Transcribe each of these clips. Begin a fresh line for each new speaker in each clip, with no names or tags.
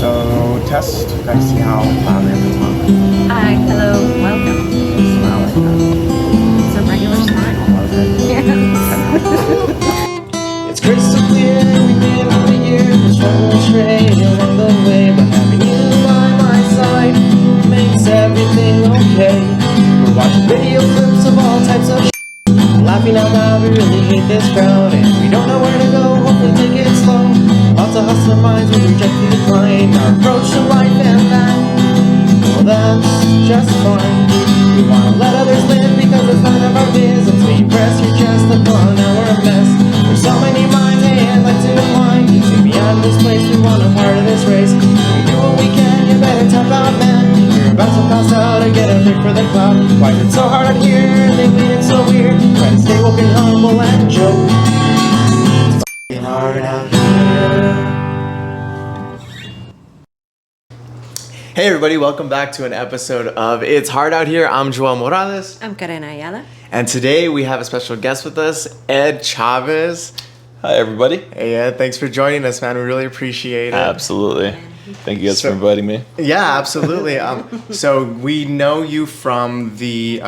So test, gotta see how loud I have to talk.
Hi, hello, welcome.
Smile like that.
It's a regular smile.
It's crystal clear, we've been on a year, just one stray along the way, but having you by my side makes everything okay. We're watching video clips of all types of laughing out loud, we really hate this crowd, and we don't know where to go, hopefully take it slow. Lots of hustler minds will reject the decline, our approach to life and that, well that's just fine. We wanna let others live because it's none of our biz until you press your chest upon our mess. There's so many minds, hey, I'd like to align. See beyond this place, we want a part of this race. We do what we can, you better tap out, man. You're about to pass out or get a pick for the cloud. Why is it so hard out here? They made it so weird. Try to stay woke and humble and joke. It's f***ing hard out here.
Hey everybody, welcome back to an episode of It's Hard Out Here. I'm Joel Morales.
I'm Karen Ayala.
And today we have a special guest with us, Ed Chavez.
Hi, everybody.
Hey Ed, thanks for joining us, man. We really appreciate it.
Absolutely. Thank you guys for inviting me.
Yeah, absolutely. So we know you from the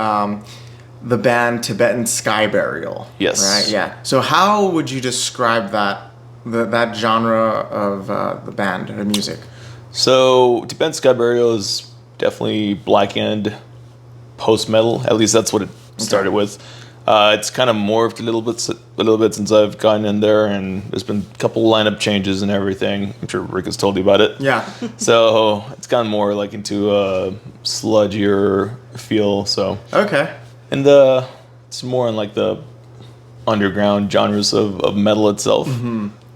band Tibetan Sky Burial.
Yes.
Right. Yeah. So how would you describe that genre of the band or music?
So, Tibetan Sky Burial is definitely black end post metal. At least that's what it started with. It's kind of morphed a little bit since I've gotten in there, and there's been a couple lineup changes and everything. I'm sure Rick has told you about it.
Yeah.
So it's gone more like into a sludgier feel. So
Okay.
and it's more in like the underground genres of metal itself.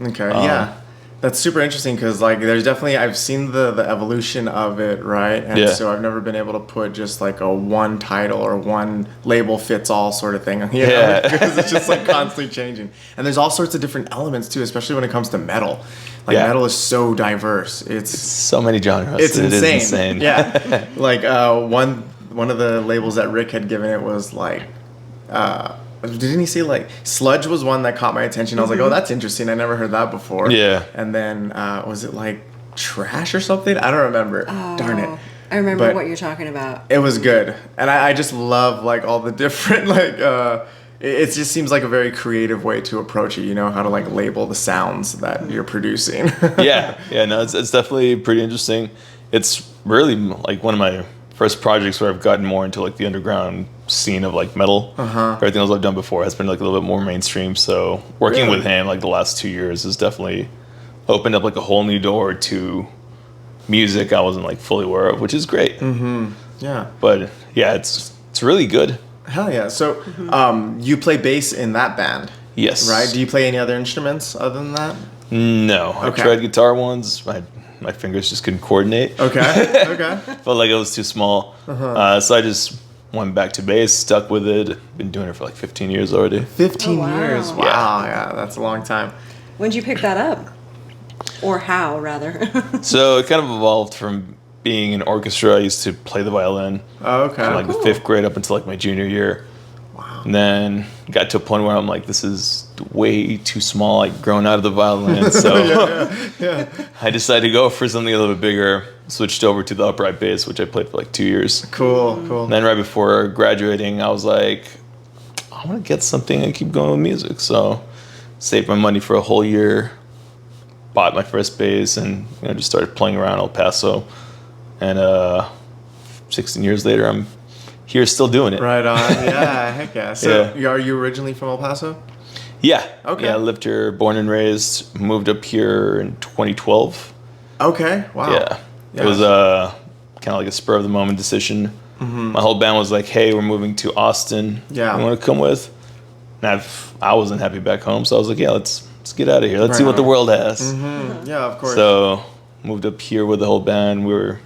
Okay, yeah. That's super interesting because, like, there's definitely, I've seen the evolution of it, right? And
Yeah.
so I've never been able to put just, like, a one title or one label fits all sort of thing, you know?
Yeah.
Because it's just, like, constantly changing. And there's all sorts of different elements, too, especially when it comes to metal. Like,
Yeah.
metal is so diverse. It's
So many genres.
It's
It is
insane.
insane.
Yeah. Like, one of the labels that Rick had given it was, like, didn't he say like sludge was one that caught my attention? I was like, oh, that's interesting. I never heard that before.
Yeah.
And then was it like trash or something? I don't remember. Darn it.
I remember
But
what you're talking about.
It was good, and I just love like all the different like. It just seems like a very creative way to approach it. You know how to like label the sounds that you're producing.
yeah, no, it's definitely pretty interesting. It's really like one of my first projects where I've gotten more into like the underground scene of like metal. Everything else I've done before has been like a little bit more mainstream. So working
Really?
with him like the last 2 years has definitely opened up like a whole new door to music I wasn't like fully aware of, which is great.
Yeah.
But yeah, it's really good.
Hell yeah. So you play bass in that band,
Yes.
right? Do you play any other instruments other than that?
No, I
Okay.
tried guitar once. My fingers just couldn't coordinate.
Okay. Okay.
Felt like it was too small. So I just went back to bass, stuck with it. Been doing it for like 15 years already.
15
Oh, wow.
years. Wow. Yeah, that's a long time.
When did you pick that up? Or how, rather?
So it kind of evolved from being in orchestra. I used to play the violin
Oh, okay.
from like the 5th grade up until like my junior year.
Wow.
And then got to a point where I'm like, this is way too small. Like grown out of the violin. So
Yeah.
I decided to go for something a little bit bigger. Switched over to the upright bass, which I played for like 2 years.
Cool. Cool.
And then right before graduating, I was like, I want to get something and keep going with music. So saved my money for a whole year, bought my first bass, and just started playing around El Paso. And 16 years later, I'm here still doing it.
Right on. Yeah. Heck yeah. So are you originally from El Paso?
Yeah.
Okay.
Yeah, I lived here, born and raised, moved up here in 2012.
Okay. Wow.
Yeah. It was kind of like a spur of the moment decision. My whole band was like, hey, we're moving to Austin.
Yeah.
You want to come with? And I wasn't happy back home, so I was like, yeah, let's get out of here. Let's see what the world has.
Yeah, of course.
So moved up here with the whole band. We were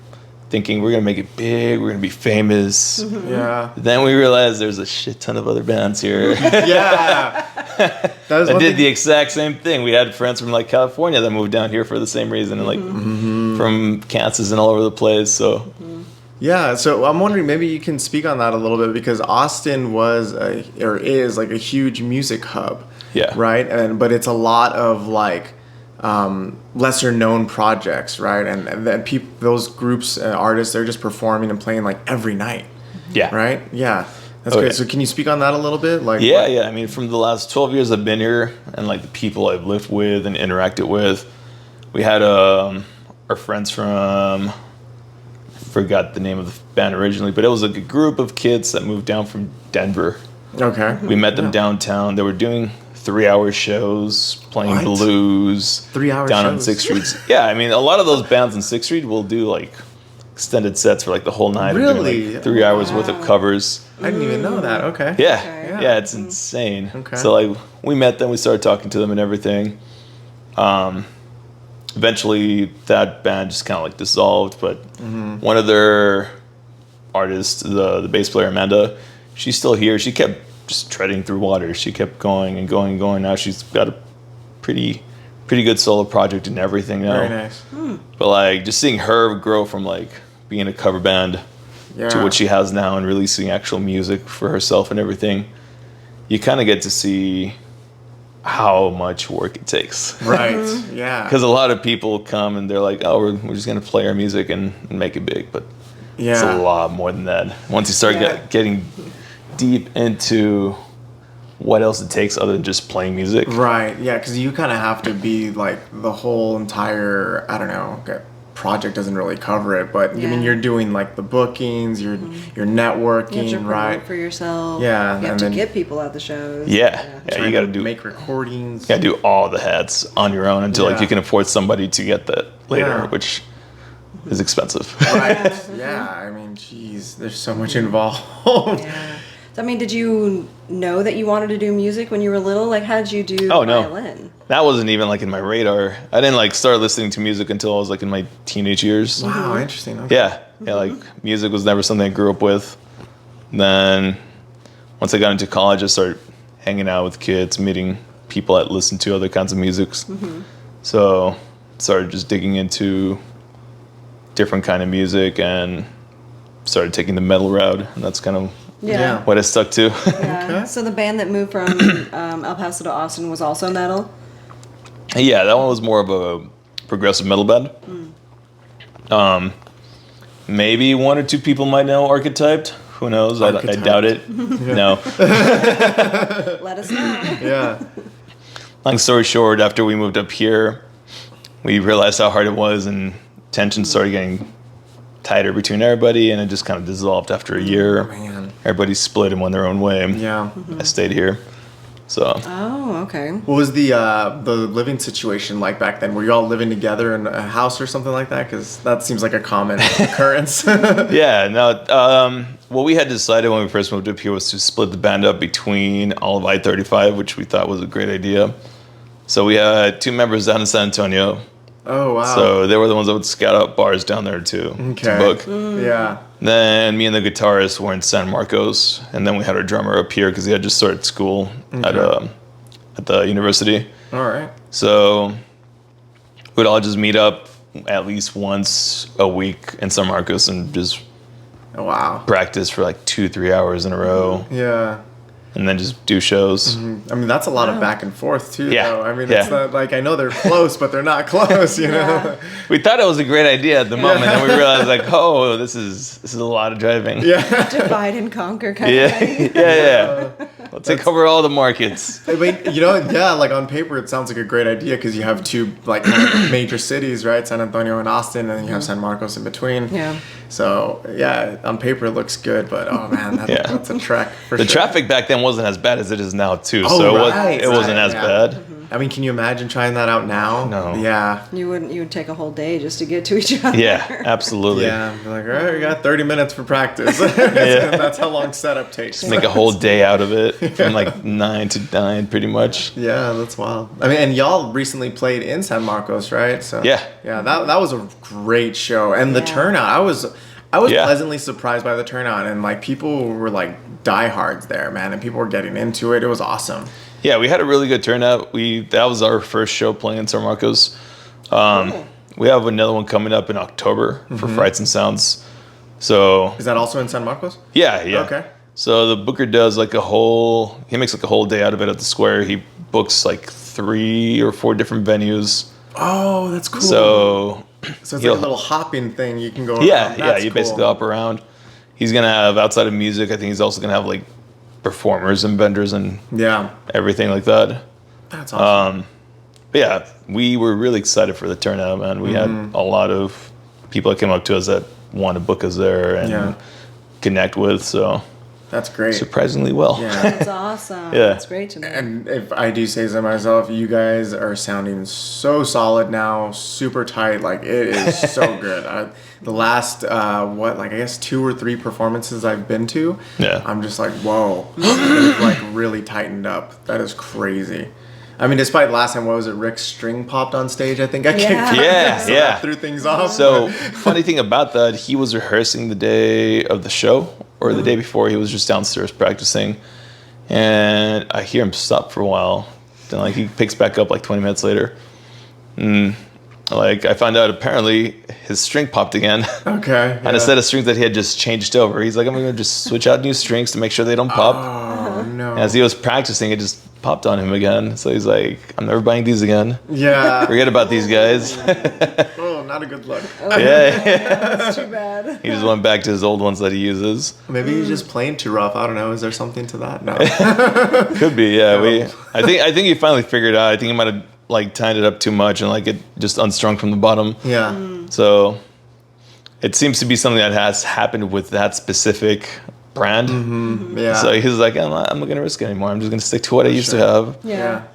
thinking we're going to make it big. We're going to be famous.
Yeah.
Then we realized there's a shit ton of other bands here.
Yeah. That was
I
one
did
thing-
the exact same thing. We had friends from like California that moved down here for the same reason, and like from Kansas and all over the place. So
Yeah, so I'm wondering maybe you can speak on that a little bit because Austin is like a huge music hub.
Yeah.
Right? But it's a lot of like lesser known projects, right? And then those groups, artists, they're just performing and playing like every night,
Yeah.
right? Yeah, that's
Oh,
great.
yeah.
So can you speak on that a little bit? Like,
Yeah, yeah. I mean, from the last 12 years I've been here, and like the people I've lived with and interacted with, we had our friends from, I forgot the name of the band originally, but it was like a group of kids that moved down from Denver.
Okay.
We met them downtown. They were doing 3-hour shows, playing
What?
blues.
3-hour
down on
shows?
6th Street. Yeah, I mean, a lot of those bands on 6th Street will do like extended sets for like the whole night. Or doing,
Really?
like, 3 hours worth of covers.
I didn't even know that. Okay.
Yeah,
Okay.
yeah, it's insane.
Okay.
So like we met them, we started talking to them and everything. Eventually that band just kind of like dissolved, but one of their artists, the bass player Amanda, she's still here. She kept just treading through water. She kept going and going and going. Now she's got a pretty good solo project and everything now.
Very nice.
But like just seeing her grow from like being a cover band
Yeah.
to what she has now and releasing actual music for herself and everything, you kind of get to see how much work it takes.
Right. Yeah.
Because a lot of people come and they're like, oh, we're just going to play our music and make it big. But it's a
Yeah.
lot more than that. Once you start getting deep into what else it takes other than just playing music.
Right. Yeah. Because you kind of have to be like the whole entire. I don't know. Okay, project doesn't really cover it, but I mean,
Yeah.
you're doing like the bookings. You're networking,
You have to promote
right?
for yourself.
Yeah,
You have
and
to
then-
get people at the shows.
Yeah. Yeah,
Trying
you got
to
to do
make recordings.
You gotta do all the hats on your own until like
Yeah.
you can afford somebody to get that later,
Yeah.
which is expensive.
Right. Yeah. I mean, geez, there's so much involved.
Yeah. So, I mean, did you know that you wanted to do music when you were little? Like, how did you do
Oh, no.
violin?
That wasn't even like in my radar. I didn't like start listening to music until I was like in my teenage years.
Wow. Interesting. Okay.
Yeah, like music was never something I grew up with. Then once I got into college, I started hanging out with kids, meeting people that listen to other kinds of musics. So started just digging into different kind of music and started taking the metal route, and that's kind of
Yeah.
what I stuck to.
Yeah.
Okay.
So the band that moved from El Paso to Austin was also metal?
Yeah, that one was more of a progressive metal band. Maybe one or two people might know Archetyped. Who knows? I
Archetyped.
doubt it. No.
Let us know.
Yeah.
Long story short, after we moved up here, we realized how hard it was, and tension started getting tighter between everybody, and it just kind of dissolved after a year.
Man.
Everybody split and went their own way.
Yeah.
I stayed here. So
Oh, okay.
What was the living situation like back then? Were you all living together in a house or something like that? Because that seems like a common occurrence.
yeah, no. What we had decided when we first moved up here was to split the band up between all of I-35, which we thought was a great idea. So we had two members down in San Antonio.
Oh wow.
So they were the ones that would scout out bars down there to book.
Yeah.
Then me and the guitarist were in San Marcos, and then we had our drummer up here because he had just started school at the university.
All right.
So we'd all just meet up at least once a week in San Marcos and just
Oh, wow.
practice for like 2-3 hours in a row,
Yeah.
and then just do shows.
I mean, that's a lot of back and forth too.
Yeah.
Though. I mean,
Yeah.
it's not like I know they're close, but they're not close. You know.
We thought it was a great idea at the moment, and we realized like, oh, this is a lot of driving.
Yeah.
Divide and conquer kind of
Yeah,
thing.
yeah. We'll take over all the markets.
I mean, you know, yeah, like on paper, it sounds like a great idea because you have two like kind of major cities, right? San Antonio and Austin, and then you have San Marcos in between.
Yeah.
So yeah, on paper it looks good, but oh man, that's a trek for
The
sure.
traffic back then wasn't as bad as it is now too,
Oh,
so
right,
it wasn't
right,
as
yeah.
bad.
I mean, can you imagine trying that out now?
No.
Yeah.
You would take a whole day just to get to each other.
Yeah, absolutely.
Yeah. Be like, all right, we got 30 minutes for practice. That's how long setup takes.
Just make a whole day out of it from like 9 to 9, pretty much.
Yeah, that's wild. I mean, and y'all recently played in San Marcos, right? So
Yeah.
yeah, that was a great show, and the
Yeah.
turnout. I was
Yeah.
pleasantly surprised by the turnout, and like people were like diehards there, man, and people were getting into it. It was awesome.
Yeah, we had a really good turnout. That was our first show playing in San Marcos. We have another one coming up in October for Frights and Sounds. So
Is that also in San Marcos?
yeah.
Okay.
So the booker does like he makes like a whole day out of it at the square. He books like 3 or 4 different venues.
Oh, that's cool.
So
it's like a little hopping thing you can go around.
yeah,
That's
you
cool.
basically hop around. He's gonna have, outside of music, I think he's also gonna have like performers and vendors and
Yeah.
everything like that.
That's awesome.
But yeah, we were really excited for the turnout, man. We had a lot of people that came up to us that want to book us there and connect with. So
That's great.
surprisingly well.
Yeah.
That's awesome.
Yeah.
That's great to know.
And if I do say so myself, you guys are sounding so solid now, super tight. Like, it is so good. The last, I guess 2 or 3 performances I've been to,
Yeah.
I'm just like, whoa. It's like really tightened up. That is crazy. I mean, despite last time, what was it? Rick's string popped on stage. I think I kicked
Yeah.
it.
Yeah,
So
yeah.
that threw things off.
So funny thing about that, he was rehearsing the day of the show, or the day before. He was just downstairs practicing, and I hear him stop for a while. Then like he picks back up like 20 minutes later. Like I found out apparently his string popped again.
Okay.
And a set of strings that he had just changed over. He's like, I'm gonna just switch out new strings to make sure they don't pop.
Oh, no.
As he was practicing, it just popped on him again. So he's like, I'm never buying these again.
Yeah.
Forget about these guys.
Oh, not a good look.
Yeah.
That's too bad.
He just went back to his old ones that he uses.
Maybe he's just playing too rough. I don't know. Is there something to that? No.
Could be, yeah. I think he finally figured it out. I think he might have like tied it up too much and like it just unstrung from the bottom.
Yeah.
So it seems to be something that has happened with that specific brand.
Yeah.
So he's like, I'm not going to risk it anymore. I'm just going to stick to what I used to have.
Yeah.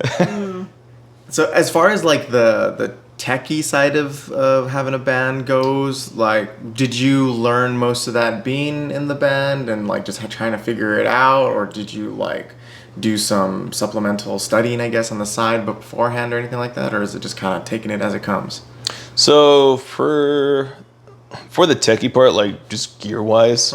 So as far as like the techie side of having a band goes, like, did you learn most of that being in the band and like just trying to figure it out, or did you like do some supplemental studying, I guess, on the side beforehand or anything like that, or is it just kind of taking it as it comes?
So for the techie part, like just gear wise,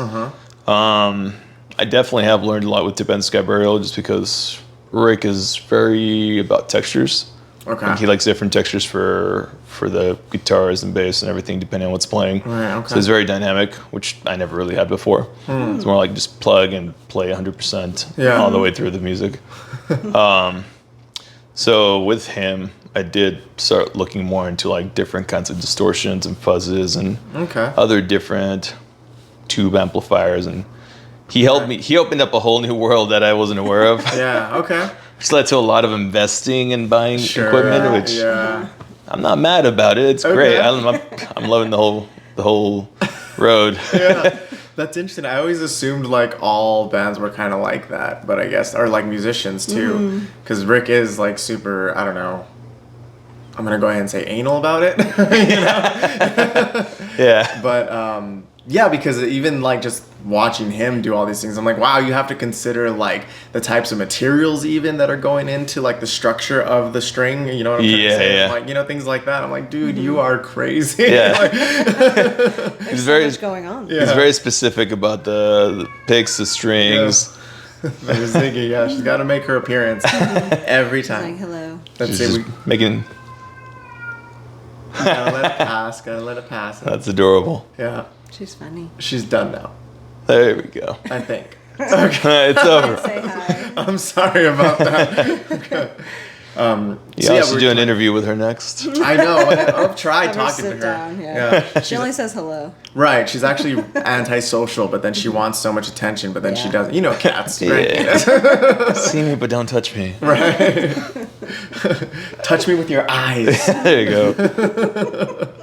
I definitely have learned a lot with Tip and Sky Burial just because Rick is very about textures.
Okay.
Like he likes different textures for the guitars and bass and everything depending on what's playing.
Right, okay.
So it's very dynamic, which I never really had before. It's more like just plug and play 100%
Yeah.
all the way through the music. So with him, I did start looking more into like different kinds of distortions and fuzzes and
Okay.
other different tube amplifiers, and he helped me. He opened up a whole new world that I wasn't aware of.
Yeah. Okay.
Which led to a lot of investing and buying
Sure.
equipment, which
Yeah.
I'm not mad about it. It's great. I'm loving the whole road.
Yeah. That's interesting. I always assumed like all bands were kind of like that, but I guess, or like musicians too, because Rick is like super, I don't know, I'm gonna go ahead and say anal about it, you know?
Yeah.
But yeah, because even like just watching him do all these things, I'm like, wow, you have to consider like the types of materials even that are going into like the structure of the string, you know what I'm trying to say?
Yeah.
Like, you know, things like that. I'm like, dude, you are crazy.
Yeah.
Like,
There's so
very-
much going on.
Yeah.
He's very specific about the picks, the strings.
There's Ziggy, yeah, she's got to make her appearance every
Like,
time.
hello.
Let's
She's
say
just
we
making.
gotta let it pass. Gotta let it pass.
That's adorable.
Yeah,
She's funny.
she's done now.
There we go.
I think.
It's over.
Say hi.
I'm sorry about that. Okay.
You
so yeah,
also
we're
do an
talking-
interview with her next.
I know. I've tried
Have her
talking to
sit
her.
down, yeah. She
She's,
only says hello.
right. She's actually antisocial, but then she wants so much attention, but then she
Yeah.
doesn't. You know, cats. Right?
Yeah. See me, but don't touch me.
Right. Touch me with your eyes.
There you go.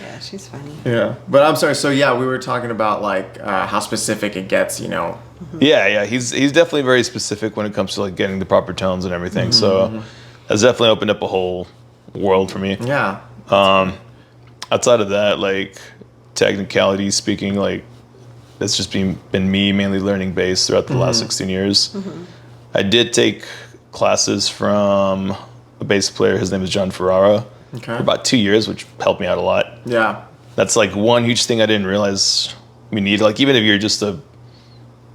Yeah, she's funny.
Yeah. But I'm sorry. So yeah, we were talking about like how specific it gets. You know.
Yeah. He's definitely very specific when it comes to like getting the proper tones and everything. So that's definitely opened up a whole world for me.
Yeah.
Outside of that, like technicality speaking, like that's just been me mainly learning bass throughout the last 16 years. I did take classes from a bass player. His name is John Ferrara.
Okay.
For about 2 years, which helped me out a lot.
Yeah.
That's like one huge thing I didn't realize we need. Like even if you're just a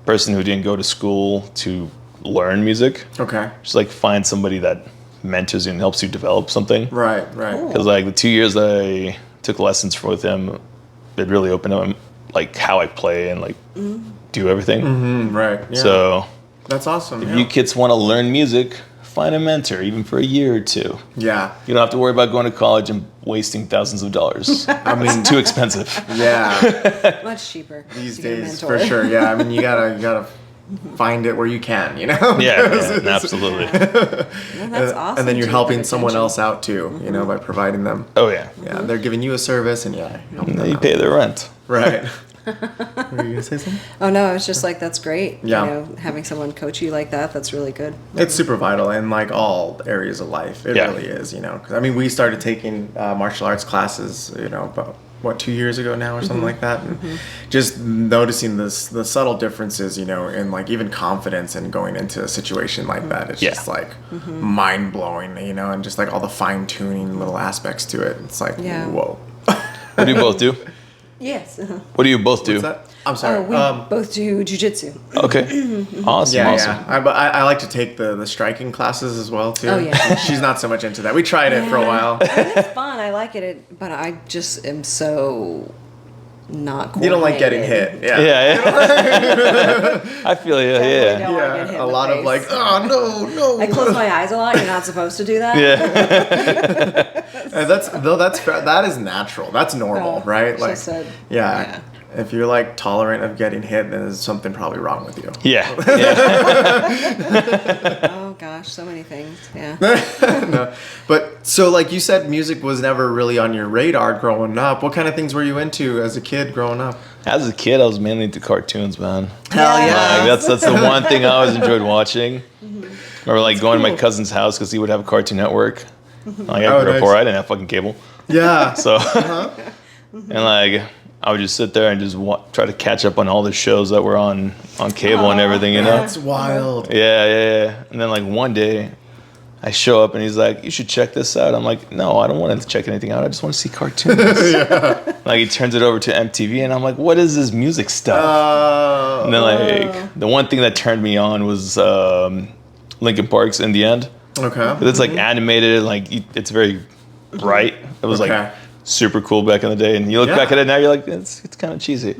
person who didn't go to school to learn music,
Okay.
just like find somebody that mentors you and helps you develop something.
Right. Right.
Because like the 2 years that I took lessons with him, it really opened up like how I play and like do everything.
Right. Yeah.
So
that's awesome.
if
yeah.
you kids want to learn music, find a mentor, even for a year or two.
Yeah.
You don't have to worry about going to college and wasting thousands of dollars. I mean, it's too expensive.
Yeah.
Much cheaper
These
to get a
days,
mentor.
for sure. Yeah. I mean, you gotta find it where you can, you know?
Yeah, absolutely.
Well, that's awesome.
And then you're
to
helping
pay
someone
attention.
else out too, you know, by providing them.
Oh yeah.
Yeah, they're giving you a service, and yeah, helping
And
them
you
out.
pay their rent.
Right. Were you gonna say something?
Oh no, it's just like that's great.
Yeah.
You know, having someone coach you like that, that's really good.
It's super vital in like all areas of life. It
Yeah.
really is, you know. 'Cause, I mean, we started taking martial arts classes, you know, about 2 years ago now or something like that, and just noticing the subtle differences, you know, in like even confidence and going into a situation like that. It's
Yeah.
just like mind blowing, you know, and just like all the fine tuning little aspects to it. It's like
Yeah.
whoa.
What do you both do?
Yes.
What do you both do?
What's that? I'm sorry.
Oh, we both do jujitsu.
Okay. Awesome.
Yeah,
awesome.
yeah. But I like to take the striking classes as well too.
Oh, yeah.
She's not so much into that. We tried it for a while.
I mean, it's fun. I like it, but I just am so not.
You don't like getting hit.
coordinated.
Yeah.
Yeah. I feel you.
Definitely
Yeah.
don't wanna get hit
Yeah. A
in the
lot of
face.
like, oh no.
I close my eyes a lot. You're not supposed to do that.
Yeah.
And that is natural. That's normal,
Oh,
right?
she
Like,
said,
yeah.
yeah.
If you're like tolerant of getting hit, then there's something probably wrong with you.
Yeah. Yeah.
Oh gosh, so many things. Yeah.
No. But so like you said, music was never really on your radar growing up. What kind of things were you into as a kid growing up?
As a kid, I was mainly into cartoons, man.
Hell
Like, that's the one thing I always enjoyed watching. Or like going to my
cool.
cousin's house because he would have a Cartoon Network. Like I
Oh,
grew up
nice.
poor, I didn't have fucking cable,
Yeah.
so and like I would just sit there and just try to catch up on all the shows that were on cable and everything, you know.
That's wild.
Yeah. And then like one day, I show up and he's like, "You should check this out." I'm like, "No, I don't want to check anything out. I just want to see cartoons." Like he turns it over to MTV and I'm like, "What is this music stuff?" And then like the one thing that turned me on was Linkin Park's "In the End."
Okay.
It's like animated, like it's very bright. It was
Okay.
like super cool back in the day, and you look
Yeah.
back at it now, you're like, it's kind of cheesy.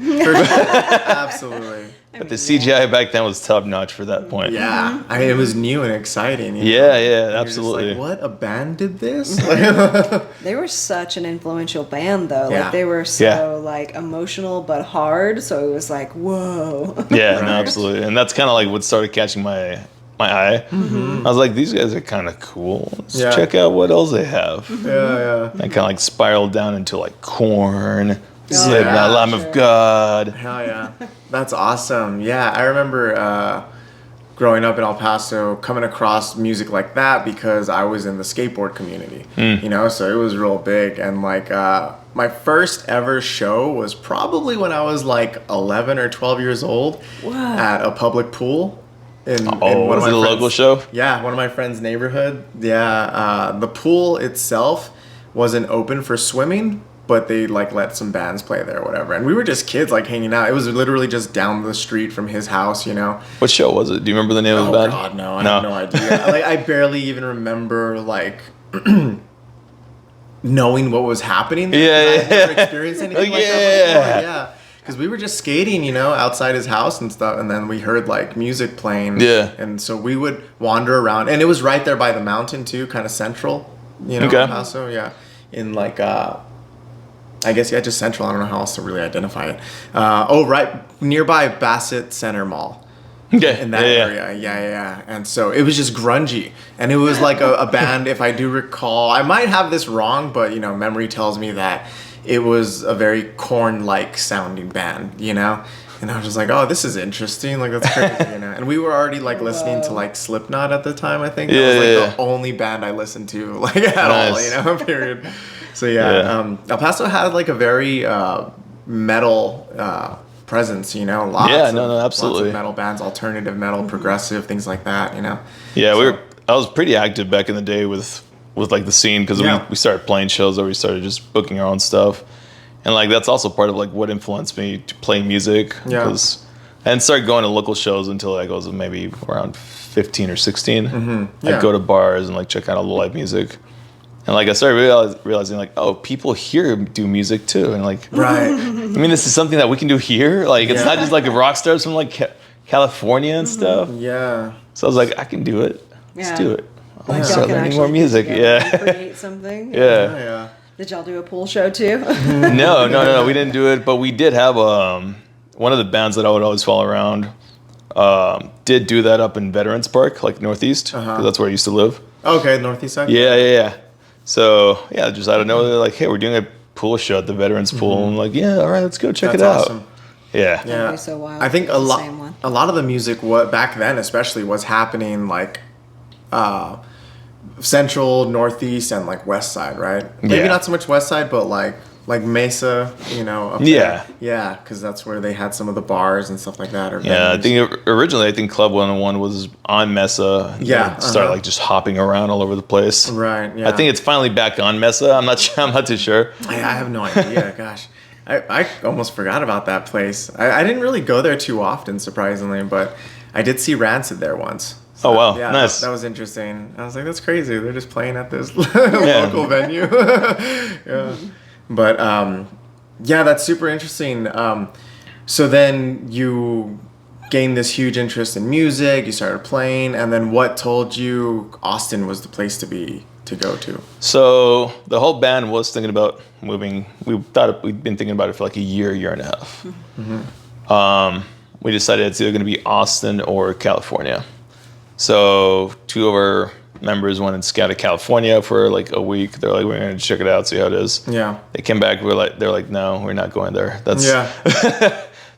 Absolutely.
But the CGI back then was top notch for that point.
Yeah. I mean, it was new and exciting. You know?
Yeah,
And you're just
absolutely.
like, what? A band did this?
They were such an influential band, though.
Yeah.
Like they were so
Yeah.
like emotional but hard. So it was like, whoa.
Yeah, no,
Right.
absolutely. And that's kind of like what started catching my eye. I was like, these guys are kind of cool. Let's
Yeah.
check out what else they have.
Yeah.
I kind of like spiraled down into like Korn,
yeah,
Slipknot, Lamb
sure.
of God.
Hell yeah. That's awesome. Yeah, I remember growing up in El Paso coming across music like that because I was in the skateboard community, you know, so it was real big. And like my first ever show was probably when I was like 11 or 12 years old at a public pool. In
Oh,
one of
was
my
it a
friends-
local show?
Yeah, one of my friends' neighborhood. Yeah, the pool itself wasn't open for swimming, but they like let some bands play there or whatever. And we were just kids like hanging out. It was literally just down the street from his house, you know.
What show was it? Do you remember the name of
Oh
the band?
God, no, I have no idea. Like I barely even remember like knowing what was happening there, 'cause I had never experienced anything like that before. Yeah. Because we were just skating, you know, outside his house and stuff, and then we heard like music playing.
Yeah.
And so we would wander around, and it was right there by the mountain too, kind of central, you know,
Okay.
El Paso, yeah, in like I guess yeah, just central. I don't know how else to really identify it. Right nearby Bassett Center Mall.
Okay.
In that area, yeah. And so it was just grungy, and it was like a band. If I do recall, I might have this wrong, but you know, memory tells me that it was a very Korn-like sounding band, you know. And I was just like, oh, this is interesting. Like that's crazy, you know. And we were already like listening to like Slipknot at the time. I think that was like the only band I listened to like at all, you know. Period. So El Paso had like a very metal presence, you know. Lots
absolutely.
of metal bands, alternative metal, progressive, things like that, you know.
Yeah,
So-
I was pretty active back in the day with like the scene because
Yeah.
we started playing shows or we started just booking our own stuff, and like that's also part of like what influenced me to play music.
Yeah.
Because I didn't start going to local shows until like I was maybe around 15 or 16.
Yeah.
I'd go to bars and like check out all the live music, and like I started realizing like, oh, people here do music too, and like
Right.
I mean, this is something that we can do here. Like it's
Yeah.
not just like rock stars from like California and stuff.
Yeah.
So I was like, I can do it.
Yeah.
let's do it. I
Like
want to
y'all
start
can
learning
actually
more
get
music.
together and
Yeah.
create something.
Yeah.
Yeah.
Did y'all do a pool show too?
No. We didn't do it, but we did have one of the bands that I would always follow around. Did do that up in Veterans Park, like Northeast, because that's where I used to live.
Okay, Northeast side.
Yeah. So yeah, just out of nowhere, they're like, "Hey, we're doing a pool show at the Veterans Pool." I'm like, "Yeah, all right, let's go check
That's
it out."
awesome.
Yeah.
That'd be so wild.
I think
It's the same one.
a lot of the music what back then especially was happening like central, northeast, and like west side, right? Maybe
Yeah.
not so much west side, but like Mesa, you know. Up
Yeah.
there. Yeah, because that's where they had some of the bars and stuff like that. Or
Yeah, I
venues.
think originally Club 101 was on Mesa.
Yeah,
They started like just hopping around all over the place.
Right. Yeah.
I think it's finally back on Mesa. I'm not sure. I'm not too sure.
I have no idea. Gosh, I almost forgot about that place. I didn't really go there too often, surprisingly, but I did see Rancid there once. So
Oh, wow.
yeah,
Nice.
That was interesting. I was like, that's crazy. They're just playing at this local venue. Yeah. But yeah, that's super interesting. So then you gained this huge interest in music. You started playing, and then what told you Austin was the place to go to?
So the whole band was thinking about moving. We'd been thinking about it for like a year and a half. We decided it's either going to be Austin or California. So two of our members went and scouted California for like a week. They're like, we're going to check it out, see how it is.
Yeah.
They came back. They're like, no, we're not going there. That's
Yeah.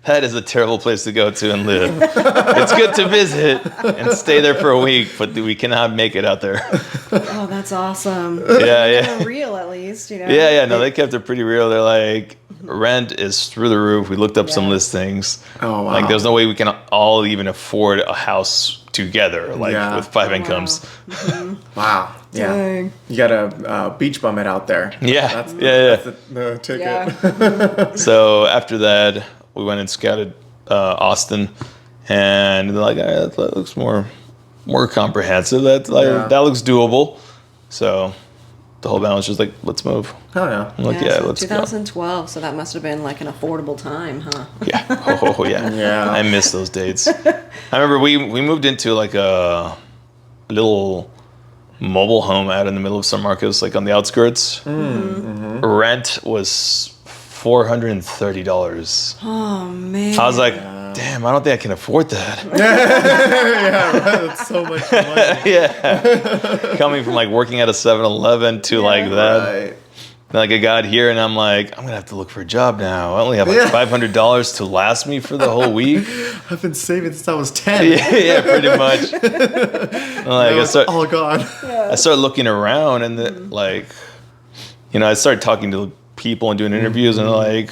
that is a terrible place to go to and live. It's good to visit and stay there for a week, but we cannot make it out there.
Oh, that's awesome.
Yeah.
Real, at least, you know.
Yeah. No, they kept it pretty real. They're like, rent is through the roof. We looked up some
Yeah.
listings.
Oh, wow.
Like, there's no way we can all even afford a house together, like
Yeah.
with 5
Wow.
incomes.
Wow. Yeah.
Dang.
You gotta beach bum it out there.
Yeah.
That's
Yeah.
the ticket.
Yeah.
So after that, we went and scouted Austin, and they're like, all right, that looks more comprehensive. That looks doable. So the whole band was just like, let's move.
Oh yeah.
I'm like,
Yeah, so
let's go.
2012, so that must have been like an affordable time, huh?
Yeah. Oh, yeah.
Yeah.
I miss those dates. I remember we moved into like a little mobile home out in the middle of San Marcos, like on the outskirts. Rent was $430.
Oh man.
I was like, damn, I don't think I can afford that.
Yeah, right. That's so much money.
Yeah. Coming from like working at a 7-Eleven to like that.
Right.
And, like I got here and I'm like, I'm gonna have to look for a job now. I only have like $500 to last me for the whole week.
I've been saving since I was 10.
Yeah, pretty much. And, like,
Now it's all gone.
I started looking around and like, you know, I started talking to people and doing interviews and like,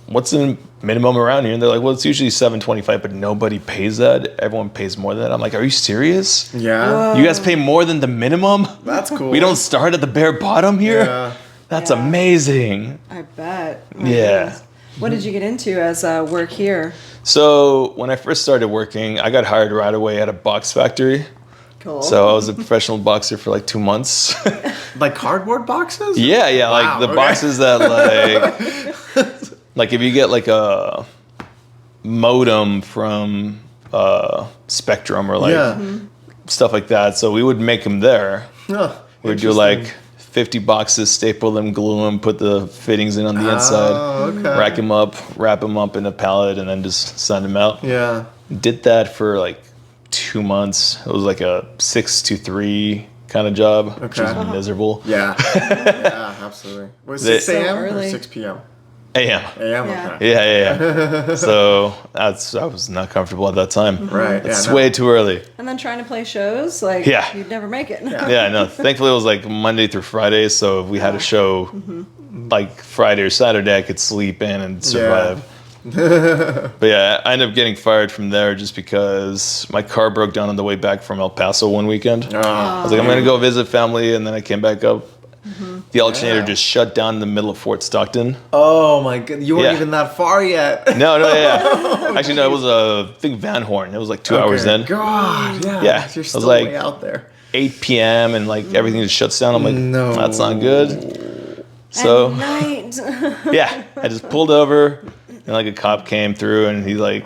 what's the minimum around here? And they're like, well, it's usually $725, but nobody pays that. Everyone pays more than that. I'm like, are you serious?
Yeah.
You guys pay more than the minimum?
That's cool.
We don't start at the bare bottom here?
Yeah.
That's
Yeah.
amazing.
I bet. My
Yeah.
goodness. What did you get into as work here?
So when I first started working, I got hired right away at a box factory.
Cool.
So I was a professional boxer for like 2 months.
Like cardboard boxes?
Yeah, like
Wow,
the
okay.
boxes that like if you get like a modem from Spectrum or like
Yeah.
stuff like that. So we would make them there.
Huh.
We'd do like 50 boxes, staple them, glue them, put the fittings in on the inside,
Oh, okay.
rack them up, wrap them up in a pallet, and then just send them out.
Yeah.
Did that for like 2 months. It was like a 6 to 3 kind of job, which was
Okay.
miserable.
Yeah. Yeah, absolutely. Was it 6
So
a.m. or
early.
6 p.m.?
AM.
A.m.?
Yeah.
Okay.
Yeah. So I was not comfortable at that time.
Right.
It's
yeah, no.
way too early.
And then trying to play shows, like
Yeah.
you'd never make it.
Yeah, no. Thankfully, it was like Monday through Friday. So if we had a show like Friday or Saturday, I could sleep in and survive. But yeah, I ended up getting fired from there just because my car broke down on the way back from El Paso one weekend.
Oh.
I was like, I'm going to go visit family. And then I came back up. The alternator just shut down in the middle of Fort Stockton.
Oh my god, you weren't
Yeah.
even that far yet.
No, yeah. Actually, no, it was I think Van Horn. It was like 2 hours
Okay.
in.
God, yeah.
Yeah, I
You're
was
still
like-
way out there.
8 p.m. and like everything just shuts down. I'm like,
No.
that's not good. So
At night.
yeah, I just pulled over and like a cop came through and he like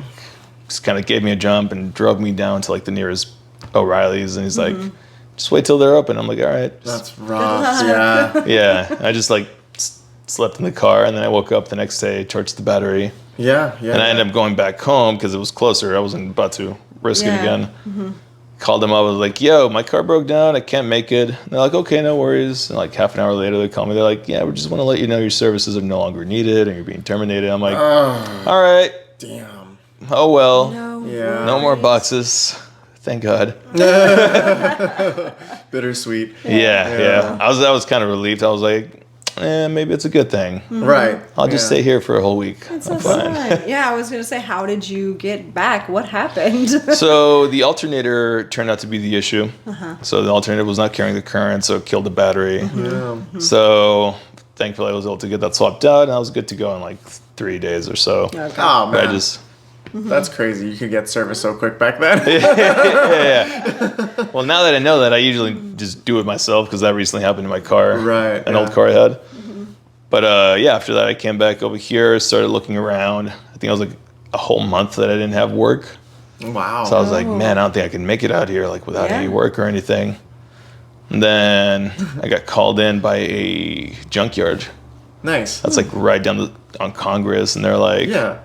just kind of gave me a jump and drove me down to like the nearest O'Reilly's, and he's like, just wait till they're open. I'm like, all right.
That's rough. Yeah.
Yeah. I just like slept in the car, and then I woke up the next day, charged the battery,
Yeah. Yeah.
and I ended up going back home because it was closer. I wasn't about to risk it
Yeah.
again. Called them up. I was like, yo, my car broke down. I can't make it. And they're like, okay, no worries. And like half an hour later, they call me. They're like, yeah, we just want to let you know your services are no longer needed and you're being terminated. I'm like, all right.
Damn.
Oh, well.
No.
Yeah.
No more boxes. Thank God.
Bittersweet.
Yeah. I was kind of relieved. I was like, maybe it's a good thing.
Right.
I'll just stay here for a whole week.
That's
I'm
so
fine.
sad. Yeah, I was gonna say, how did you get back? What happened?
So the alternator turned out to be the issue. So the alternator was not carrying the current, so it killed the battery.
Yeah.
So thankfully I was able to get that swapped out, and I was good to go in like 3 days or so.
Okay.
Oh
But
man.
I just
That's crazy. You could get service so quick back then.
yeah. Well, now that I know that, I usually just do it myself because that recently happened in my car.
Right,
An
yeah.
old car I had. But yeah, after that I came back over here, started looking around. I think it was like a whole month that I didn't have work.
Wow.
So I was like, man, I don't think I can make it out here like without
Yeah.
any work or anything. And then I got called in by a junkyard.
Nice.
That's like right on Congress, and they're like,
Yeah.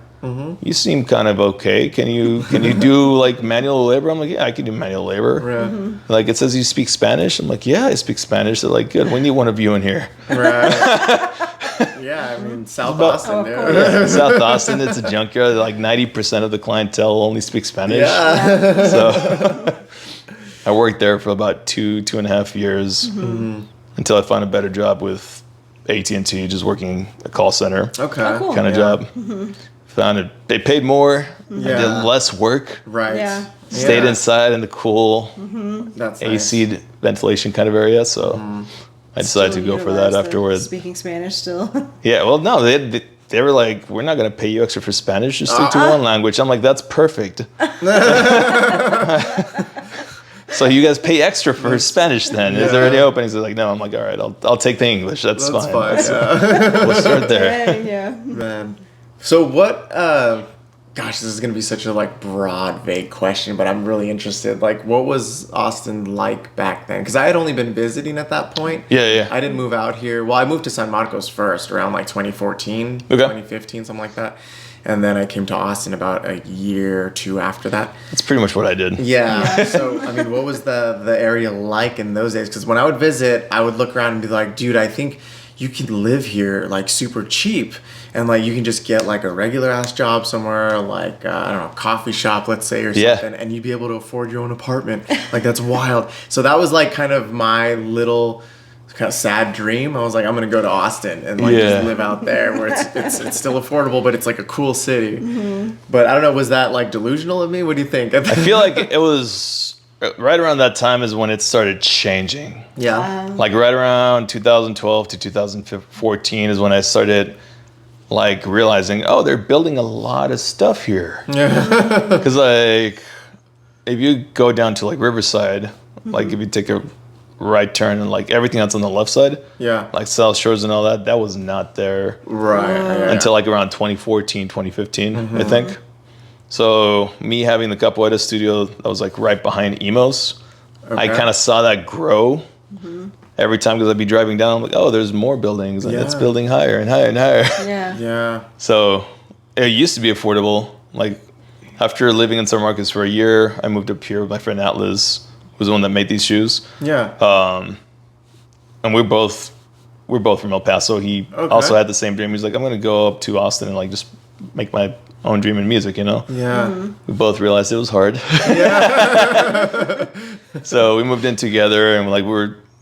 you seem kind of okay. Can you do like manual labor? I'm like, yeah, I can do manual labor.
Right.
Like, it says you speak Spanish. I'm like, yeah, I speak Spanish. They're like, good. We need one of you in here.
Right. Yeah, I mean, South
about-
Austin,
Oh, of
dude.
course.
South Austin, it's a junkyard. Like 90% of the clientele only speak Spanish.
Yeah.
So I worked there for about two and a half years until I found a better job with AT&T, just working a call center
Okay.
Oh, cool.
kind of
Yeah.
job. Found it. They paid more. I
Yeah.
did less work.
Right.
Yeah.
Stayed
Yeah.
inside in the cool
That's nice.
AC ventilation kind of area. So I decided to
Still
go for that
utilize the
afterwards.
Speaking Spanish still.
Yeah, well, no, they were like, we're not going to pay you extra for Spanish. Just stick to one language. I'm like, that's perfect. So you guys pay extra for Spanish then? Is there any openings? They're like, no. I'm like, all right, I'll take the English. That's
That's
fine.
fine. Yeah.
We'll start there.
yeah.
Man. So what gosh, this is gonna be such a like broad, vague question, but I'm really interested. Like, what was Austin like back then? Because I had only been visiting at that point.
Yeah.
I didn't move out here. Well, I moved to San Marcos first around like 2014, 2015, something like that. And then I came to Austin about a year or two after that.
That's pretty much what I did.
Yeah. So, I mean, what was the area like in those days? Because when I would visit, I would look around and be like, dude, I think you can live here like super cheap. And like you can just get like a regular ass job somewhere, like, I don't know, coffee shop, let's say, or something. And you'd be able to afford your own apartment. Like, that's wild. So that was like kind of my little kind of sad dream. I was like, I'm gonna go to Austin and like just live out there where it's still affordable, but it's like a cool city. But I don't know, was that like delusional of me? What do you think?
I feel like it was right around that time is when it started changing.
Yeah.
Like right around 2012 to 2014 is when I started like realizing, oh, they're building a lot of stuff here.
Yeah.
Because like if you go down to like Riverside, like if you take a right turn and like everything that's on the left side,
Yeah.
like South Shores and all that was not there
Right. Yeah.
until like around 2014, 2015, I think. So me having the Capoeira studio that was like right behind Emos, I
Okay.
kind of saw that grow every time because I'd be driving down. I'm like, oh, there's more buildings and it's
Yeah.
building higher and higher and higher.
Yeah.
Yeah.
So it used to be affordable. Like after living in San Marcos for a year, I moved up here with my friend Atlas, who's the one that made these shoes.
Yeah.
And we're both from El Paso. He also had the same dream. He's like, I'm gonna go up to Austin and like just make my own dream in music, you know?
Yeah.
We both realized it was hard. So we moved in together and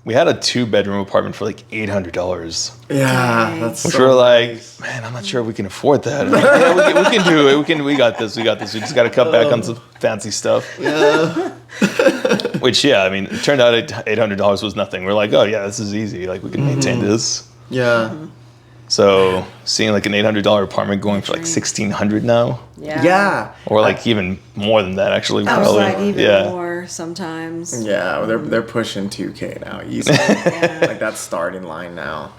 we had a 2-bedroom apartment for like $800.
Yeah. That's
Which
so
we're like,
nice.
man, I'm not sure if we can afford that. Like, yeah, we can do it. We got this. We just got to cut back on some fancy stuff.
Yeah.
Which, yeah, I mean, it turned out $800 was nothing. We're like, oh yeah, this is easy. Like we can maintain this.
Yeah.
So seeing like an $800 apartment going for like $1,600 now,
Yeah.
Yeah.
or like even more than that, actually.
I was
Probably.
like even
Yeah.
more sometimes.
Yeah. They're pushing 2K now. Easy. Like that's starting line now.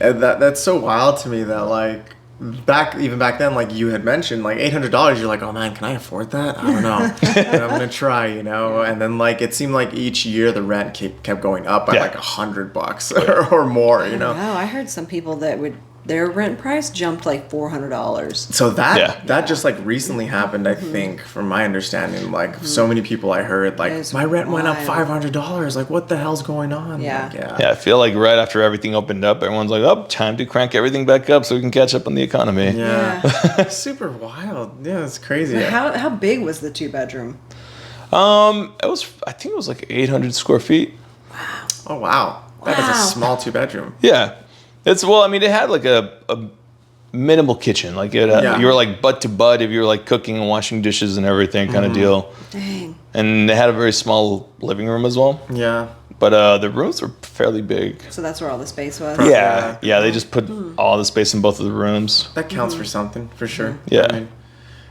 And that's so wild to me that like even back then, like you had mentioned, like $800, you're like, oh man, can I afford that? I don't know. But I'm gonna try, you know. And then like it seemed like each year the rent kept going up by like $100 or more, you know.
Wow, I heard some people that their rent price jumped like $400.
So that just like recently happened, I think, from my understanding. Like so many people I heard, like my rent went up $500. Like what the hell's going on?
Yeah.
Like,
Yeah, I feel like right after everything opened up, everyone's like, "Oh, time to crank everything back up so we can catch up on the economy."
Yeah. Super wild. Yeah, it's crazy.
How big was the 2-bedroom?
I think it was like 800 square feet.
Oh wow. That is a small 2-bedroom.
Yeah. It had like a minimal kitchen. Like you were like butt to butt if you were like cooking and washing dishes and everything kind of deal.
Dang.
And they had a very small living room as well.
Yeah.
But the rooms were fairly big.
So that's where all the space was?
Yeah. They just put all the space in both of the rooms.
That counts for something, for sure.
Yeah.
I mean,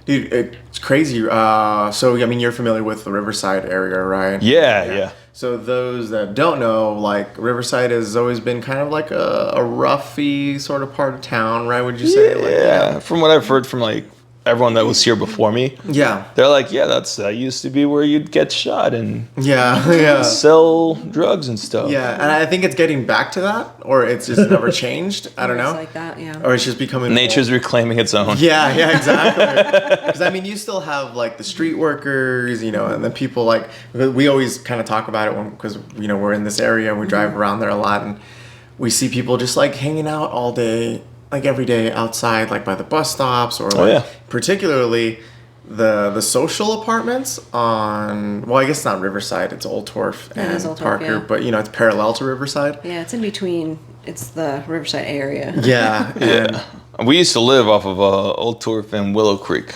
dude, it's crazy. So, I mean, you're familiar with the Riverside area, right?
Yeah.
So those that don't know, like, Riverside has always been kind of like a roughy sort of part of town, right? Would you say?
Yeah. From what I've heard from, like, everyone that was here before me.
Yeah.
They're like, that used to be where you'd get shot and sell drugs and stuff.
Yeah, and I think it's getting back to that, or it's just never changed. I don't know.
It's like that, yeah.
Or it's just becoming
Nature's reclaiming its own.
Yeah, exactly. Because I mean, you still have like the street workers, you know, and then people like we always kind of talk about it because you know we're in this area and we drive around there a lot, and we see people just like hanging out all day, like every day outside, like by the bus stops, or like particularly the social apartments on, well, I guess it's not Riverside, it's Old Torf and
Old Torf,
Parker, but you know, it's parallel to Riverside.
Yeah, it's in between. It's the Riverside area.
Yeah. And
we used to live off of Old Torf and Willow Creek.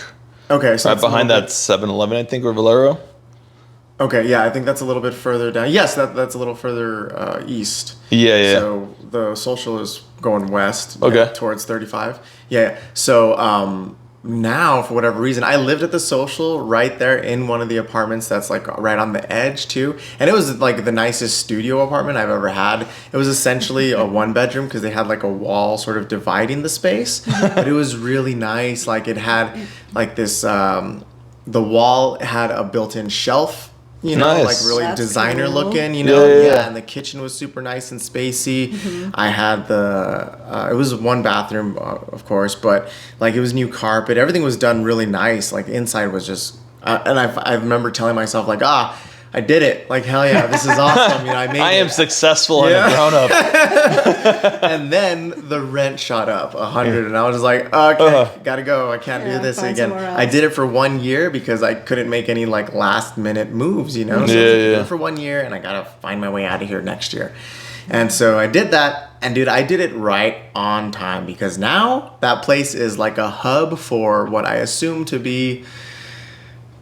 Okay, so
right behind that 7-Eleven, I think, or Valero.
Okay, yeah, I think that's a little bit further down. Yes, that's a little further east.
Yeah.
So the social is going west.
Okay.
Towards 35. Yeah. So now, for whatever reason, I lived at the social right there in one of the apartments that's like right on the edge too. And it was like the nicest studio apartment I've ever had. It was essentially a 1-bedroom because they had like a wall sort of dividing the space. But it was really nice. Like it had like this, the wall had a built-in shelf. You know,
nice.
like really
That's
designer
cool.
looking, you know?
Yeah.
And the kitchen was super nice and spacey. I had it was 1 bathroom, of course, but like it was new carpet. Everything was done really nice. Like inside was just, and I remember telling myself like, I did it. Like, hell yeah, this is awesome. You know, I made it.
I am successful and a grown up.
And then the rent shot up 100, and I was just like, okay, gotta go. I can't do this
find
again.
somewhere else.
I did it for 1 year because I couldn't make any like last minute moves, you know. So I did it for 1 year, and I gotta find my way out of here next year. And so I did that, and dude, I did it right on time because now that place is like a hub for what I assume to be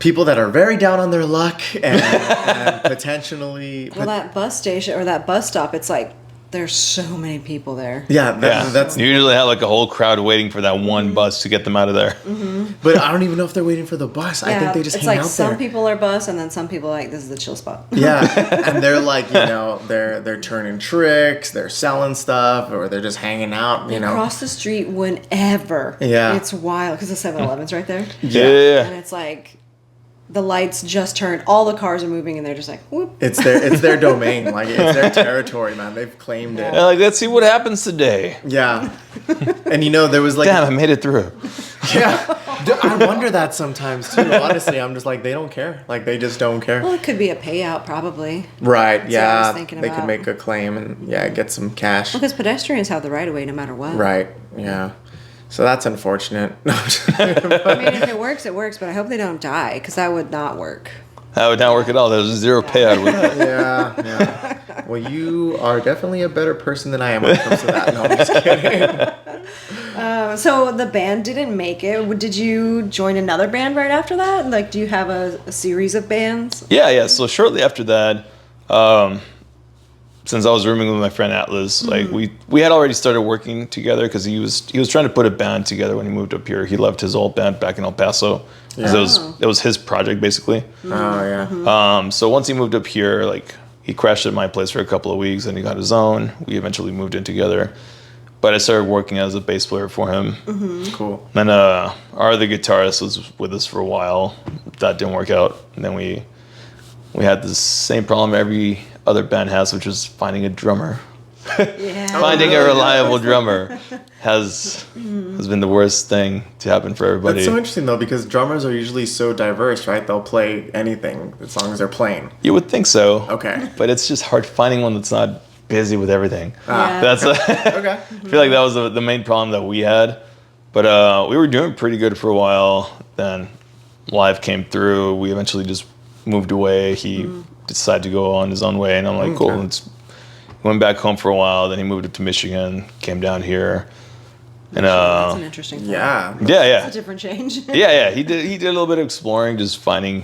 people that are very down on their luck and potentially.
Well, that bus station or that bus stop, it's like there's so many people there.
Yeah, that's.
You usually have like a whole crowd waiting for that one bus to get them out of there.
But I don't even know if they're waiting for the bus. I think they just hang out there.
It's like some people are bus, and then some people are like, this is the chill spot.
Yeah, and they're like, you know, they're turning tricks, they're selling stuff, or they're just hanging out, you know.
Across the street whenever.
Yeah.
It's wild because the 7-Eleven's right there.
Yeah.
And it's like the lights just turned, all the cars are moving, and they're just like, whoop.
It's their domain, like it's their territory, man. They've claimed it.
And like, let's see what happens today.
Yeah, and you know there was like,
Damn, I made it through.
yeah, I wonder that sometimes too. Honestly, I'm just like they don't care, like they just don't care.
Well, it could be a payout, probably.
Right?
That's what I was
Yeah,
thinking
they could
about.
make a claim and get some cash.
Because pedestrians have the right of way no matter what.
Right? Yeah. So that's unfortunate.
I mean, if it works, it works, but I hope they don't die, because that would not work.
That would not work at all. There's zero payout with that.
Yeah. Well, you are definitely a better person than I am when it comes to that. No, I'm just kidding.
So the band didn't make it. Did you join another band right after that? Like, do you have a series of bands?
Yeah. So shortly after that, since I was rooming with my friend Atlas, like we had already started working together because he was trying to put a band together when he moved up here. He left his old band back in El Paso because it was his project basically.
Oh yeah.
So once he moved up here, like he crashed at my place for a couple of weeks, and he got his own. We eventually moved in together. but I started working as a bass player for him.
Cool.
Then our other guitarist was with us for a while. That didn't work out. And then we had the same problem every other band has, which was finding a drummer.
Yeah.
Finding a reliable drummer has been the worst thing to happen for everybody.
That's so interesting though, because drummers are usually so diverse, right? They'll play anything as long as they're playing.
You would think so.
Okay.
But it's just hard finding one that's not busy with everything.
Yeah.
That's
Okay.
I feel like that was the main problem that we had. But we were doing pretty good for a while. Then live came through. We eventually just moved away. He decided to go on his own way, and I'm like, cool. Went back home for a while. Then he moved up to Michigan, came down here, and
That's an interesting thing.
Yeah.
yeah.
It's a different change.
Yeah. He did a little bit of exploring, just finding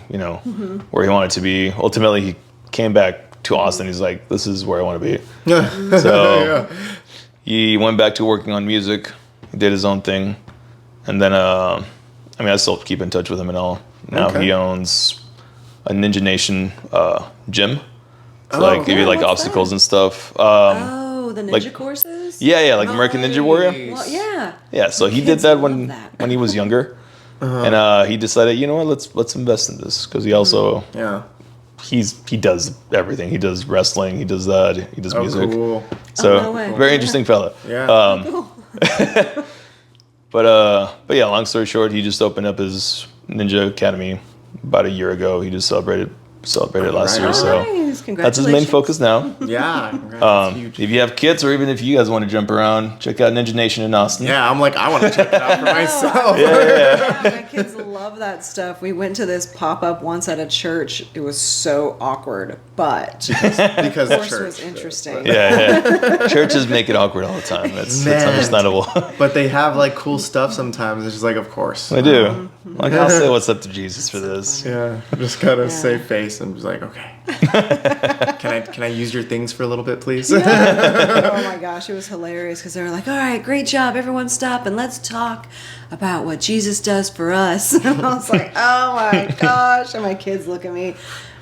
where he wanted to be. Ultimately, he came back to Austin. He's like, this is where I want to be. So he went back to working on music. He did his own thing, and then I still keep in touch with him and all. Now he owns a Ninja Nation gym. So give you like
what's
obstacles
that?
and stuff.
Oh, the ninja
like-
courses?
Yeah, like American Ninja Warrior.
Well, yeah.
Yeah, so he did
Kids
that
love that.
when he was younger, and he decided, you know what, let's invest in this because he also
Yeah.
he does everything. He does wrestling. He does that. He does
Oh,
music.
cool.
So
no way.
very interesting fella.
Yeah.
Cool.
But yeah, long story short, he just opened up his Ninja Academy about a year ago. He just celebrated last year.
Right.
So
Nice.
that's his main
Congratulations.
focus now.
Yeah. That's huge.
If you have kids, or even if you guys want to jump around, check out Ninja Nation in Austin.
Yeah, I'm like, I want to check it out for myself.
Yeah, my kids love that stuff. We went to this pop-up once at a church. It was so awkward, but
Because
the
of
course
church.
was interesting.
Yeah. Churches make it awkward all the time. It's
Man.
understandable.
But they have like cool stuff sometimes. It's just like, of course.
I do. Like, I'll say what's up to Jesus for this.
Yeah, just gotta
Yeah.
save face. I'm just like, okay. Can I use your things for a little bit, please?
Oh my gosh, it was hilarious because they were like, "All right, great job, everyone, stop and let's talk about what Jesus does for us." And I was like, "Oh my gosh!" And my kids look at me,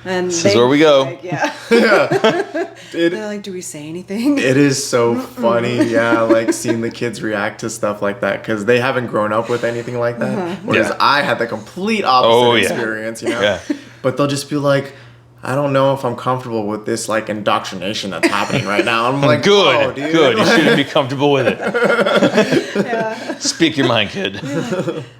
and
This is where we go.
Like, yeah,
It,
they're like, "Do we say anything?"
it is so funny, yeah, like seeing the kids react to stuff like that because they haven't grown up with anything like that. Whereas
Yeah.
I had the complete opposite
Oh, yeah.
experience, you know?
Yeah.
But they'll just be like, I don't know if I'm comfortable with this like indoctrination that's happening right now. I'm like,
Good,
oh, dude.
good. You shouldn't be comfortable with it.
Yeah.
Speak your mind, kid.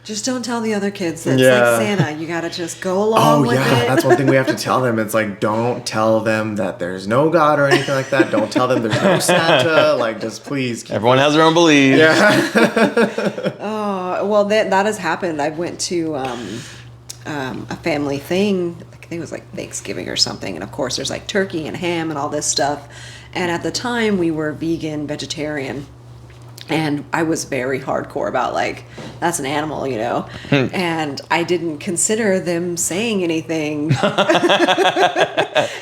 Just don't tell the other kids that it's
Yeah.
like Santa. You gotta just go along
Oh
with
yeah,
it.
that's one thing we have to tell them. It's like, don't tell them that there's no God or anything like that. Don't tell them there's no Santa. Like, just please. Keep
Everyone has their own beliefs.
yeah.
Oh, well, that has happened. I went to a family thing. I think it was like Thanksgiving or something, and of course there's like turkey and ham and all this stuff. And at the time we were vegan, vegetarian, and I was very hardcore about like, that's an animal, you know. And I didn't consider them saying anything.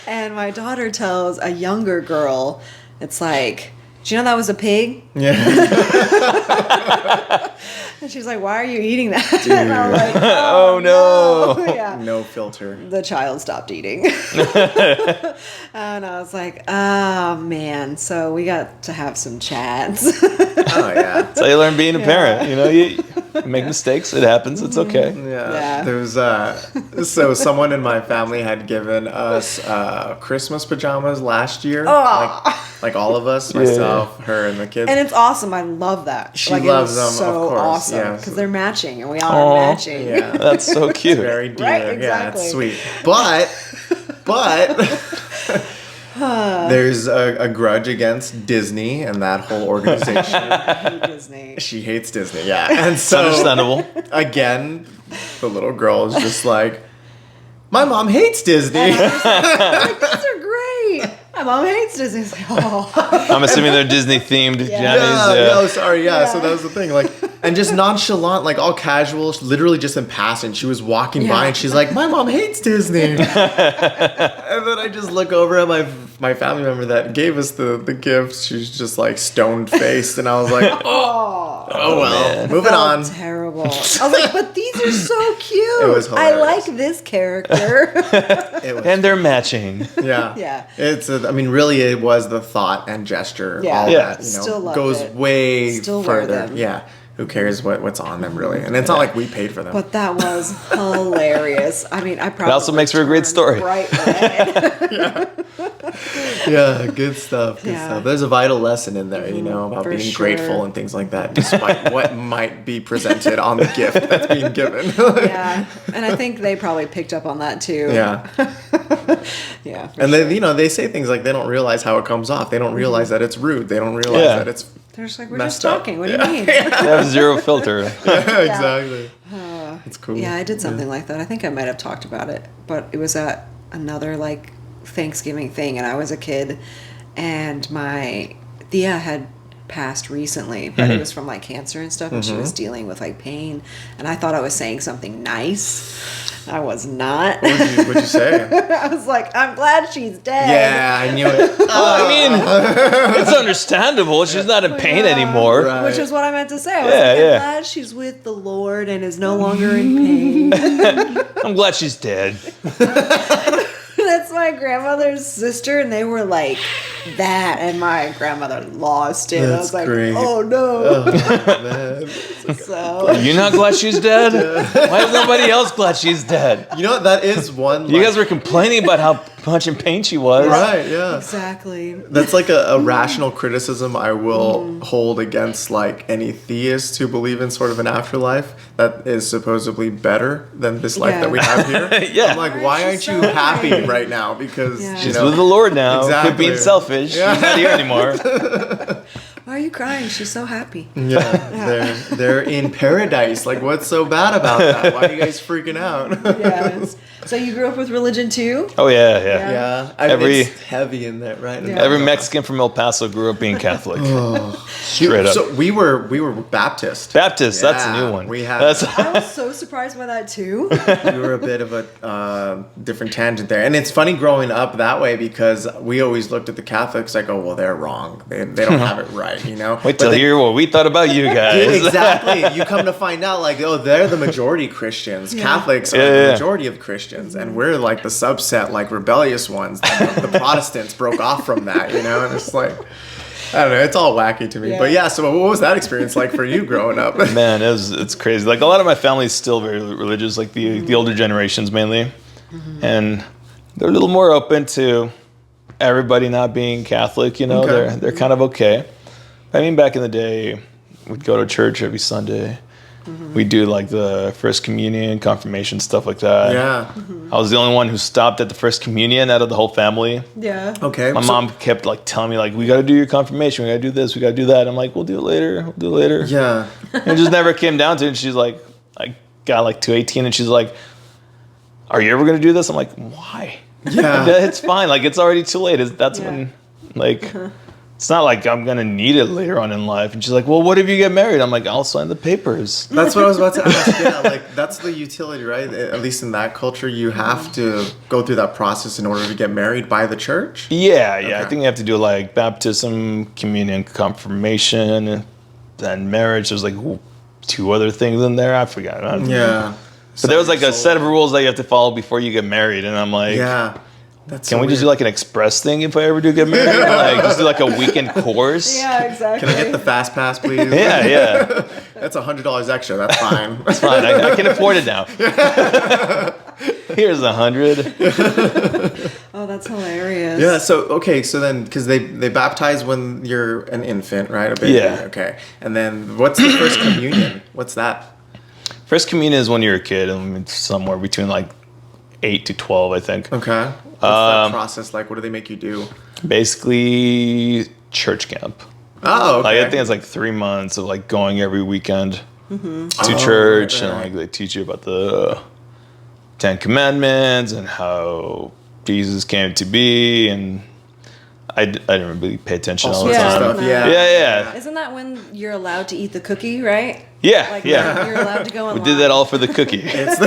And my daughter tells a younger girl, it's like, "Do you know that was a pig?"
Yeah.
And she's like, "Why are you eating that?" And I'm like,
Oh, no.
Yeah.
No filter.
The child stopped eating. And I was like, "Oh man." So we got to have some chats.
Oh yeah.
That's how you learn being a parent. You know, you make mistakes. It happens. It's okay.
Yeah.
Yeah.
There was so someone in my family had given us Christmas pajamas last year. Like all of us, myself, her, and the kids.
And it's awesome. I love that.
She
it
loves
was
them,
so
of course,
awesome
yeah.
because they're matching, and we all
Aw.
are matching.
Yeah.
That's so cute.
Very dear.
Right,
Yeah, it's
exactly.
sweet. But there's a grudge against Disney and that whole organization.
I hate Disney.
She hates Disney, yeah. And
It's
so
understandable.
again, the little girl is just like, my mom hates Disney.
Like, these are great. My mom hates Disney. It's like, oh.
I'm assuming they're Disney themed
Yeah.
jammies.
Yeah, oh, sorry, yeah. So that was the thing, like, and just nonchalant, like all casual, literally just in passing. She was walking by
Yeah.
and she's like, "My mom hates Disney," and then I just look over at my family member that gave us the gift. She's just like stoned faced, and I was like, "Oh, well,
man.
moving on."
Terrible. I was like, but these are so cute.
It was
I
hilarious.
like this character.
It was,
And they're matching.
yeah,
Yeah.
It's I mean, really, it was the thought and gesture.
Yeah.
All
Yeah.
that,
Still loved
goes
it.
way
Still wear
further.
them.
Yeah. Who cares what's on them, really? And it's not like we paid for them.
But that was hilarious. I mean, I probably.
It also makes for a great
turned
story.
Bright red.
Yeah, good stuff. Good
Yeah.
stuff. There's a vital lesson in there, about
for
being
sure.
grateful and things like that, despite what might be presented on the gift that's being given.
Yeah, and I think they probably picked up on that too.
Yeah.
Yeah.
And they say things like they don't realize how it comes off. They don't realize that it's rude. They don't realize
Yeah.
that it's
They're just like, we're
messed
just
up.
talking. What
Yeah.
do you mean?
They have zero filter.
exactly. It's cool.
Yeah, I did something like that. I think I might have talked about it, but it was at another like Thanksgiving thing, and I was a kid, and my Thea had passed recently, but it was from like cancer and stuff, and she was dealing with like pain, and I thought I was saying something nice. I was not.
What'd you say?
I was like, I'm glad she's dead.
Yeah, I knew it.
Well, I mean, it's understandable. She's not in pain
Yeah.
anymore.
Right.
Which is what I meant to say. I was
Yeah,
like, I'm
yeah.
glad she's with the Lord and is no longer in pain.
I'm glad she's dead.
That's my grandmother's sister, and they were like that, and my grandmother lost it. I
That's
was like,
great.
oh no.
Man.
So
You're not glad she's dead? Why is nobody else glad she's dead?
You know what? That is one.
You guys were complaining about how much in pain she was.
right. Yeah.
exactly.
That's like a rational criticism I will hold against like any theist who believe in sort of an afterlife that is supposedly better than this life
Yeah.
that we have here.
Yeah.
I'm like, why aren't
She's
you
so
happy
happy.
right now? Because
Yeah.
She's with the Lord now.
Exactly.
Quit being selfish.
Yeah.
She's not here anymore.
Why are you crying? She's so happy.
yeah, they're in paradise. Like, what's so bad about that? Why are you guys freaking out?
Yes. So you grew up with religion too?
Oh, yeah, yeah.
Yeah,
Every-
it's heavy in that, right?
Yeah.
Every Mexican from El Paso grew up being Catholic. Straight up.
So we were Baptist.
Baptist, that's a
Yeah,
new one.
we had-
That's,
I was so surprised by that too.
We were a bit of a different tangent there, and it's funny growing up that way because we always looked at the Catholics like, oh well, they're wrong. They don't have it right,
wait
But
till
they-
you hear what we thought about you guys.
Exactly. You come to find out, like, oh, they're the majority Christians. Catholics are the
Yeah.
majority of Christians, and we're like the subset, like rebellious ones. The Protestants broke off from that, and it's like, I don't know. It's all wacky to me.
Yeah.
But yeah. So what was that experience like for you growing up?
Man, it's crazy. Like a lot of my family's still very religious, like the older generations mainly, and they're a little more open to everybody not being Catholic.
Okay.
They're kind of okay. I mean, back in the day, we'd go to church every Sunday. We'd do like the first communion, confirmation, stuff like that.
Yeah.
I was the only one who stopped at the first communion out of the whole family.
Yeah.
Okay.
My mom kept like telling me like, we got to do your confirmation, we got to do this, we got to do that. I'm like, we'll do it later.
Yeah.
And it just never came down to it. And she's like, I got like to 18 and she's like, are you ever going to do this? I'm like, why?
Yeah.
It's fine. Like, it's already too late. That's
Yeah.
when, like, it's not like I'm going to need it later on in life. And she's like, well, what if you get married? I'm like, I'll sign the papers.
That's what I was about to ask. Yeah, like that's the utility, right? At least in that culture, you have to go through that process in order to get married by the church.
Yeah. I
Okay.
think you have to do like baptism, communion, confirmation, and marriage. There's like 2 other things in there. I forgot.
Yeah.
But there was like a set of rules that you have to follow before you get married. And I'm like,
Yeah. That's
can
so
we just do
weird.
like an express thing if I ever do get married? Like just do like a weekend course?
Yeah, exactly.
Can I get the fast pass, please?
Yeah.
That's $100 extra. That's fine.
It's fine. I can afford it now. Here's 100.
Oh, that's hilarious.
Yeah. So okay. So then, because they baptize when you're an infant, right? A baby.
Yeah.
Okay. And then what's the first communion? What's that?
First communion is when you're a kid, and it's somewhere between like 8 to 12, I think.
Okay. What's that process like? What do they make you do?
Basically, church camp.
Oh, okay.
Like, I think it's like 3 months of like going every weekend to
Oh,
church,
right,
and
right.
like they teach you about the 10 Commandments and how Jesus came to be, and I didn't really pay attention
All
all the
sorts of
time.
stuff. Yeah.
Yeah.
Isn't that when you're allowed to eat the cookie, right?
Yeah,
Like
yeah.
you're allowed to go
We
online.
did that all for the cookie.
It's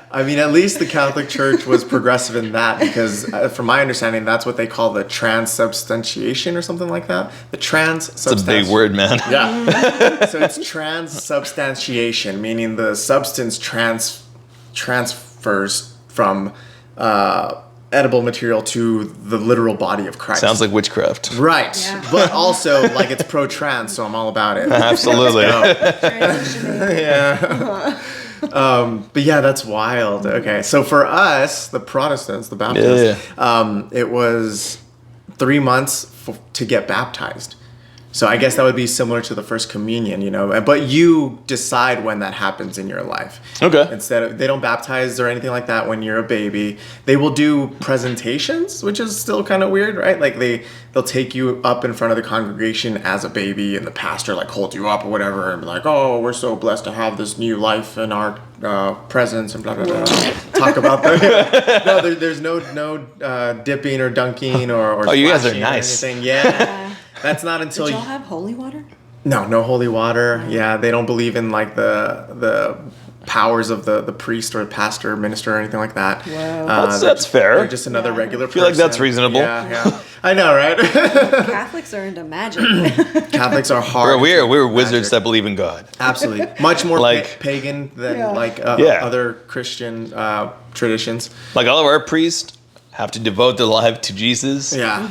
I mean, at least the Catholic Church was progressive in that because, from my understanding, that's what they call the transubstantiation or something like that. The
It's a big word, man.
Yeah. So it's transubstantiation, meaning the substance transfers from edible material to the literal body of Christ.
Sounds like witchcraft.
Right.
Yeah.
But also, like, it's pro-trans, so I'm all about it.
Absolutely.
Yeah. But yeah, that's wild. Okay. So for us, the Protestants, the Baptists, it was 3 months to get baptized. So I guess that would be similar to the first communion, you know, but you decide when that happens in your life.
Okay.
Instead of, they don't baptize or anything like that when you're a baby. They will do presentations, which is still kind of weird, right? Like they'll take you up in front of the congregation as a baby, and the pastor like holds you up or whatever, and be like, "Oh, we're so blessed to have this new life in our presence," and blah blah blah. Talk about that. No, there's no dipping or dunking or
Oh, you guys are
splashing or
nice.
anything. Yeah. That's not until
Did y'all have holy water?
no holy water. Yeah, they don't believe in like the powers of the priest or pastor, minister, or anything like that.
Whoa.
That's fair.
They're just another regular person.
feel like that's reasonable.
Yeah. I know, right?
Catholics are into magic.
Catholics are hard.
We're wizards that believe in God.
Absolutely. Much more
Like-
pagan than
Yeah.
like
Yeah.
other Christian traditions.
Like all of our priests have to devote their life to Jesus.
Yeah.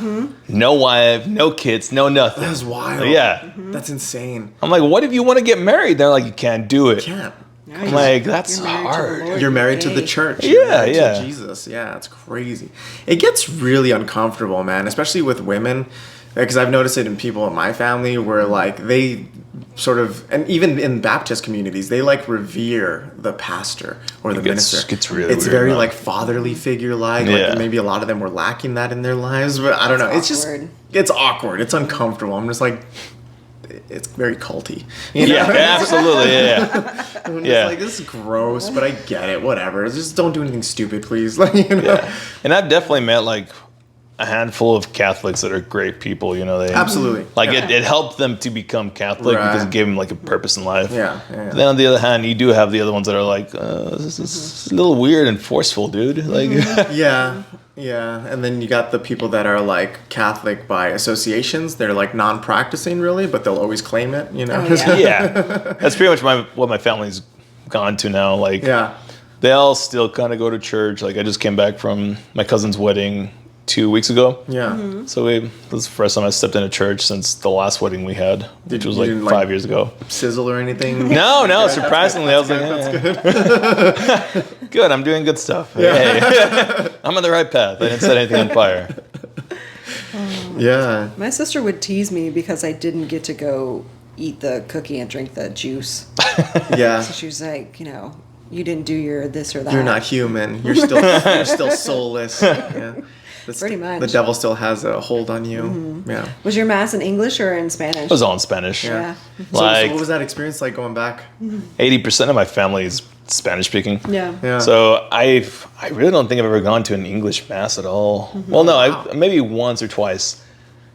No wife, no kids, no nothing.
That's wild.
Yeah.
That's insane.
I'm like, what if you want to get married? They're like, you can't do it.
Can't.
I'm like, that's
You're married to the
hard.
Lord.
You're married to the
Gay.
church.
Yeah,
You're married
yeah.
to Jesus. Yeah, it's crazy. It gets really uncomfortable, man, especially with women. Because I've noticed it in people in my family where, like, they sort of, and even in Baptist communities, they, like, revere the pastor or the minister.
Gets really
It's
weird,
very,
man.
like, fatherly figure-like.
Yeah.
Like, maybe a lot of them were lacking that in their lives. But I don't know. It's just,
awkward.
it's awkward. It's uncomfortable. I'm just like, it's very culty. You know?
Yeah, absolutely. Yeah.
I'm just
Yeah.
like, this is gross, but I get it. Whatever. Just don't do anything stupid, please. Like, you know?
Yeah. And I've definitely met like a handful of Catholics that are great people. You know, they
Absolutely.
like
Yeah.
it helped them to become Catholic because
Right.
it gave them like a purpose in life.
Yeah.
But then on the other hand, you do have the other ones that are like, this is a little weird and forceful, dude. Like,
Yeah. Yeah. And then you got the people that are like Catholic by associations. They're like non-practicing really, but they'll always claim it, you know?
Oh, yeah.
yeah, that's pretty much what my family's gone to now. Like,
Yeah.
they all still kind of go to church. Like, I just came back from my cousin's wedding 2 weeks ago.
Yeah.
So this is the first time I stepped into church since the last wedding we had, which was
you
like
didn't,
5 years ago.
Sizzle or anything?
No, surprisingly, I was like, good, I'm doing good stuff. Hey, I'm on the right path. I didn't set anything on fire.
Yeah.
My sister would tease me because I didn't get to go eat the cookie and drink the juice.
Yeah.
So she was like, you know, you didn't do your this or that.
You're not human. You're still soulless. Yeah.
Pretty much.
The devil still has a hold on you. Yeah.
Was your mass in English or in Spanish?
It was all in Spanish.
Yeah.
So
Like
what was that experience like going back?
80% of my family is Spanish speaking.
Yeah.
Yeah.
So I really don't think I've ever gone to an English mass at all. Well, no,
Wow.
maybe once or twice.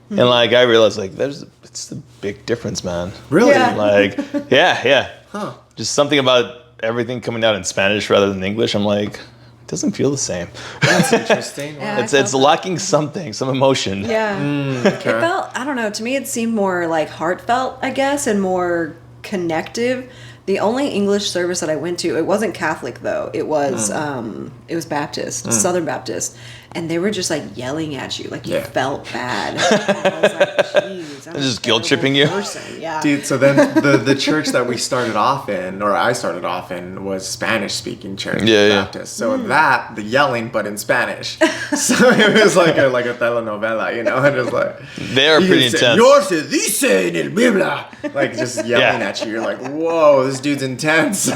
And like I realized like it's a big difference, man.
Really?
Yeah.
Like yeah.
Huh.
Just something about everything coming out in Spanish rather than English. I'm like, it doesn't feel the same.
That's interesting.
Yeah.
Wow.
I
It's
felt that.
lacking something, some emotion.
Yeah.
Okay.
It felt, I don't know, to me it seemed more like heartfelt, I guess, and more connective. The only English service that I went to, it wasn't Catholic though. It was Baptist, Southern Baptist. And they were just like yelling at you, like you
Yeah.
felt bad. And I was like, jeez, I'm
They're just
a
guilt-tripping
terrible
you?
person. Yeah.
Dude, so then the church that we started off in, or I started off in, was Spanish-speaking church,
Yeah, yeah.
Baptist. So that, the yelling, but in Spanish. So it was like a telenovela, you know, and it was like...
They are pretty intense.
Señor se dice en el Biblia. Like, just yelling
Yeah.
at you. You're like, whoa, this dude's intense.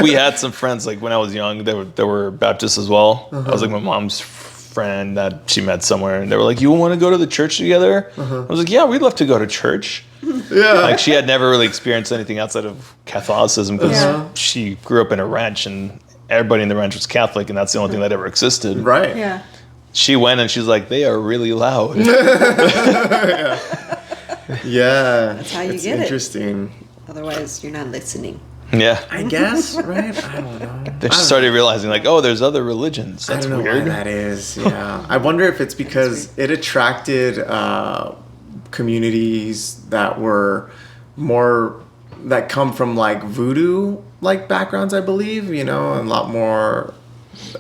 We had some friends like when I was young. They were Baptists as well. I was like my mom's friend that she met somewhere, and they were like, "You want to go to the church together?" I was like, "Yeah, we'd love to go to church."
Yeah.
Like she had never really experienced anything outside of Catholicism because
Yeah.
she grew up in a ranch and everybody in the ranch was Catholic, and that's the only thing that ever existed.
Right.
Yeah.
She went and she's like, "They are really loud."
Yeah.
That's how you
It's
get it.
interesting.
Otherwise, you're not listening.
Yeah.
I guess, right? I don't know.
They started realizing like, oh, there's other religions. That's
I don't know
weird.
why that is. Yeah, I wonder if it's because it attracted communities that were more that come from like voodoo like backgrounds, I believe. You know, and a lot more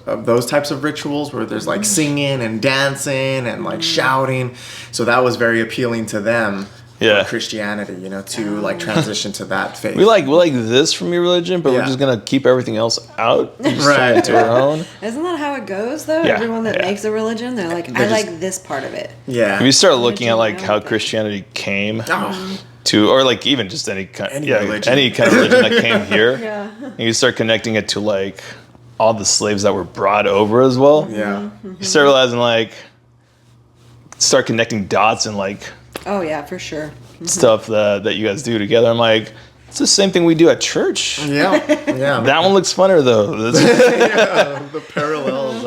those types of rituals where there's like singing and dancing and like shouting. So that was very appealing to them.
Yeah.
For Christianity, you know, to like transition to that faith.
We like this from your religion, but we're
Yeah.
just gonna keep everything else out, and just
Right.
turn it into our own.
Isn't that how it goes though?
Yeah,
Everyone that
yeah.
makes a religion, they're like,
They're
I
just-
like this part of it.
Yeah.
If you start looking at like
Religion,
how
yeah.
Christianity came
Oh,
to, or like even just any kind,
Any religion.
any kind of religion that came here,
Yeah.
and you start connecting it to like all the slaves that were brought over as well.
yeah.
You start realizing like, start connecting dots and like
Oh yeah, for sure.
stuff that you guys do together. I'm like, it's the same thing we do at church.
Yeah. Yeah.
That one looks funner though.
The parallels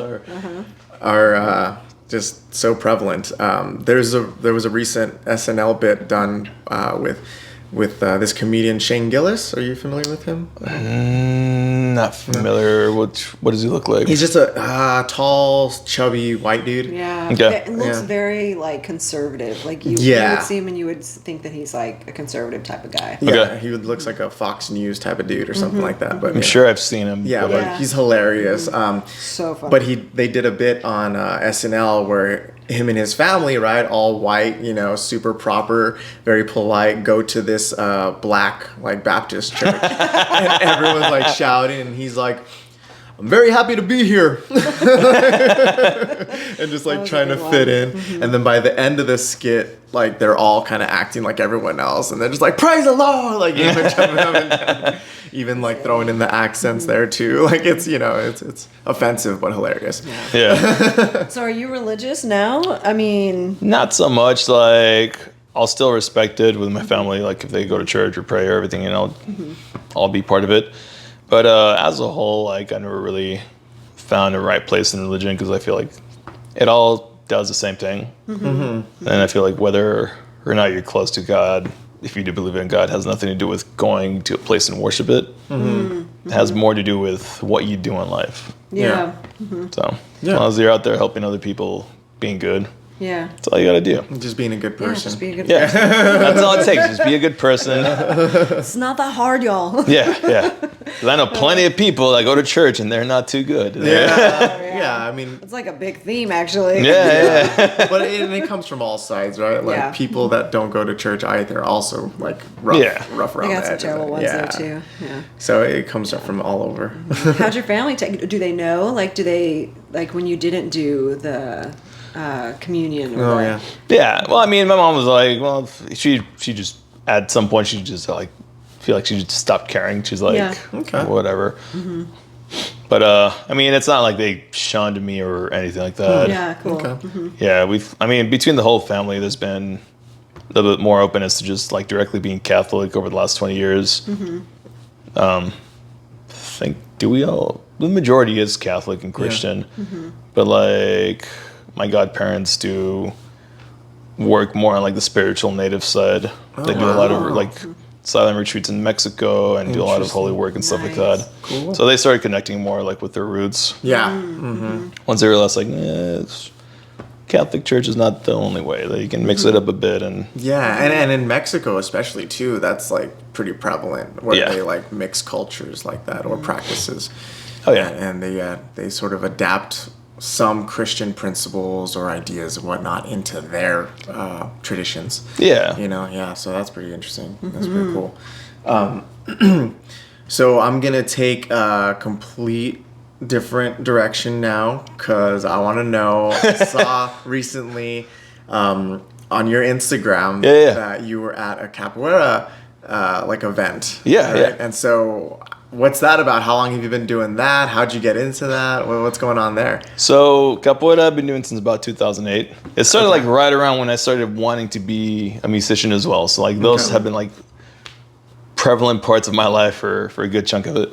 are just so prevalent. There was a recent SNL bit done with this comedian Shane Gillis. Are you familiar with him?
Not familiar. What does he look like?
He's just a tall, chubby white dude.
Yeah.
Okay.
It looks
Yeah.
very like conservative. Like you
Yeah.
would see him and you would think that he's like a conservative type of guy.
Yeah,
Okay.
he looks like a Fox News type of dude or something like that. But
I'm sure I've seen him.
Yeah,
but
but
Yeah.
he's hilarious.
So funny.
But they did a bit on SNL where him and his family, right, all white, you know, super proper, very polite, go to this black like Baptist church, and everyone's like shouting, and he's like, "I'm very happy to be here," and just like
was a
trying to
good
fit
one.
in. And then by the end of the skit, like they're all kind of acting like everyone else, and they're just like, "Praise the Lord!" Like even jumping up and down. Even like throwing in the accents there too. Like it's, you know, it's offensive but hilarious.
Yeah.
So are you religious now? I mean,
Not so much. Like, I'll still respect it with my family. Like, if they go to church or pray or everything, you know, I'll be part of it. But as a whole, like, I never really found a right place in religion because I feel like it all does the same thing. And I feel like whether or not you're close to God, if you do believe in God, has nothing to do with going to a place and worship it. It has more to do with what you do in life.
yeah.
So, as long as you're out there helping other people, being good,
Yeah.
that's all you got to do.
Just being a good
Yeah,
person.
just be a good
Yeah,
person.
that's all it takes. Just be a good person.
It's not that hard, y'all.
Yeah. 'Cause I know plenty of people that go to church and they're not too good.
Yeah, I mean,
It's like a big theme, actually.
Yeah.
but it comes from all sides, right? Like
Yeah.
people that don't go to church either also like rough,
Yeah.
rough
I
around
got
the
some
edges.
terrible ones there too. Yeah.
So it comes up from all over.
How'd your family take? Do they know? Like, do they like when you didn't do the communion? Or
Oh
the,
yeah.
Yeah. Well, I mean, my mom was like, well, she just at some point she just like feel like she just stopped caring. She's like,
Yeah.
Okay.
whatever. But I mean, it's not like they shunned me or anything like that.
Yeah. Cool.
Okay.
Yeah, I mean, between the whole family, there's been a little bit more openness to just like directly being Catholic over the last 20 years. I think, the majority is Catholic and Christian, but like my godparents do work more on like the spiritual native side. They do a lot of like silent retreats in Mexico and do a lot of holy work and stuff like
Nice.
that.
Cool.
So they started connecting more like with their roots.
Yeah.
Once they realized like, Catholic Church is not the only way. That you can mix it up a bit and
Yeah, and in Mexico especially too, that's like pretty prevalent where
Yeah.
they like mix cultures like that or practices.
Oh, yeah.
and they sort of adapt some Christian principles or ideas and whatnot into their traditions.
yeah.
You know, yeah. So that's pretty interesting. That's pretty cool. So I'm gonna take a complete different direction now because I want to know. I saw recently on your Instagram
Yeah.
that you were at a capoeira like event.
Yeah, yeah.
And so, what's that about? How long have you been doing that? How'd you get into that? What's going on there?
So capoeira I've been doing since about 2008. It started like right around when I started wanting to be a musician as well. So like those
Okay.
have been like prevalent parts of my life for a good chunk of it.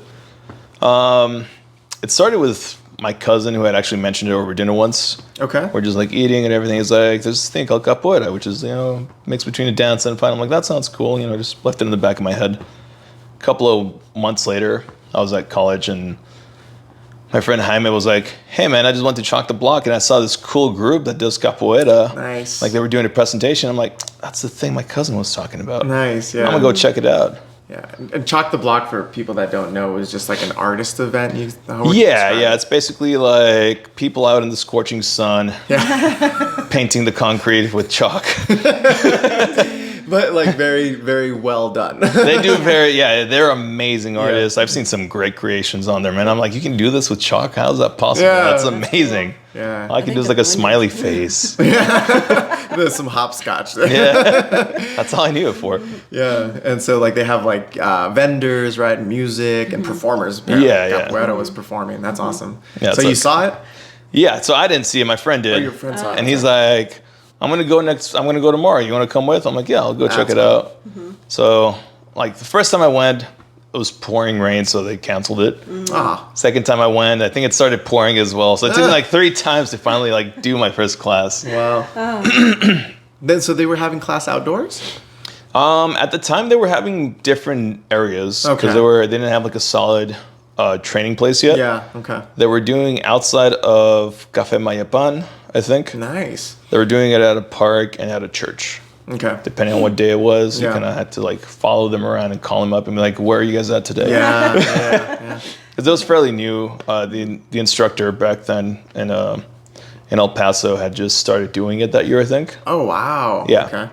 It started with my cousin who had actually mentioned it over dinner once.
Okay.
We're just like eating and everything. It's like, there's this thing called capoeira, which is, mix between a dance and a fight. I'm like, that sounds cool. Just left it in the back of my head. A couple of months later, I was at college and my friend Jaime was like, hey man, I just went to Chalk the Block and I saw this cool group that does capoeira.
Nice.
Like they were doing a presentation. I'm like, that's the thing my cousin was talking about.
Nice. Yeah.
I'm gonna go check it out.
Yeah, and Chalk the Block, for people that don't know, is just like an artist event. How would you
Yeah,
describe
yeah.
it?
It's basically like people out in the scorching sun,
Yeah.
painting the concrete with chalk.
But like very, very well done.
They do they're amazing artists. I've seen some great creations on there, man. I'm like, you can do this with chalk? How's that possible?
Yeah.
That's amazing.
Yeah.
All I can do is
think
like a
the
smiley face.
There's some hopscotch there.
Yeah. That's all I knew it for.
Yeah, and so like they have like vendors, right, and music and performers. Apparently.
Yeah, yeah.
Capoeira was performing. That's awesome.
Yeah,
so
it's
you
like-
saw it?
Yeah, so I didn't see it. My friend did.
Oh, your friend saw it.
And he's like, I'm going to go tomorrow. You want to come with? I'm like, yeah, I'll go check
That's
it out. So like the first time I went, it was pouring rain, so they canceled it.
Ah,
Second time I went, I think it started pouring as well. So it took me like 3 times to finally like do my first class.
wow. Then so they were having class outdoors?
At the time, they were having different areas because
Okay.
they didn't have like a solid training place yet.
Yeah. Okay.
They were doing outside of Café Mayapan, I think.
Nice.
They were doing it at a park and at a church.
Okay.
Depending on what day it was, you
Yeah.
kind of had to like follow them around and call them up and be like, "Where are you guys at today?"
Yeah. Yeah.
Because it was fairly new. The instructor back then in El Paso had just started doing it that year, I think.
Oh wow.
Yeah.
Okay.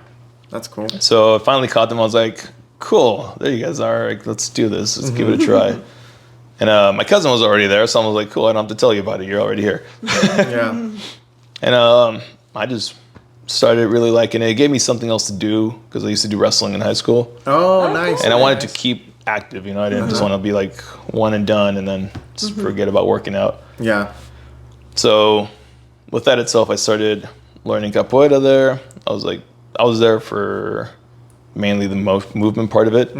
That's cool.
So I finally caught them. I was like, "Cool, there you guys are. Like, let's do this. Let's give it a try." And my cousin was already there, so I was like, "Cool, I don't have to tell you about it. You're already here."
Yeah.
And I just started really liking it. It gave me something else to do because I used to do wrestling in high school,
Oh, nice.
and I wanted to
nice.
keep active. You know, I didn't just want to be like one and done and then just forget about working out.
Yeah.
So with that itself, I started learning capoeira there. I was there for mainly the movement part of it,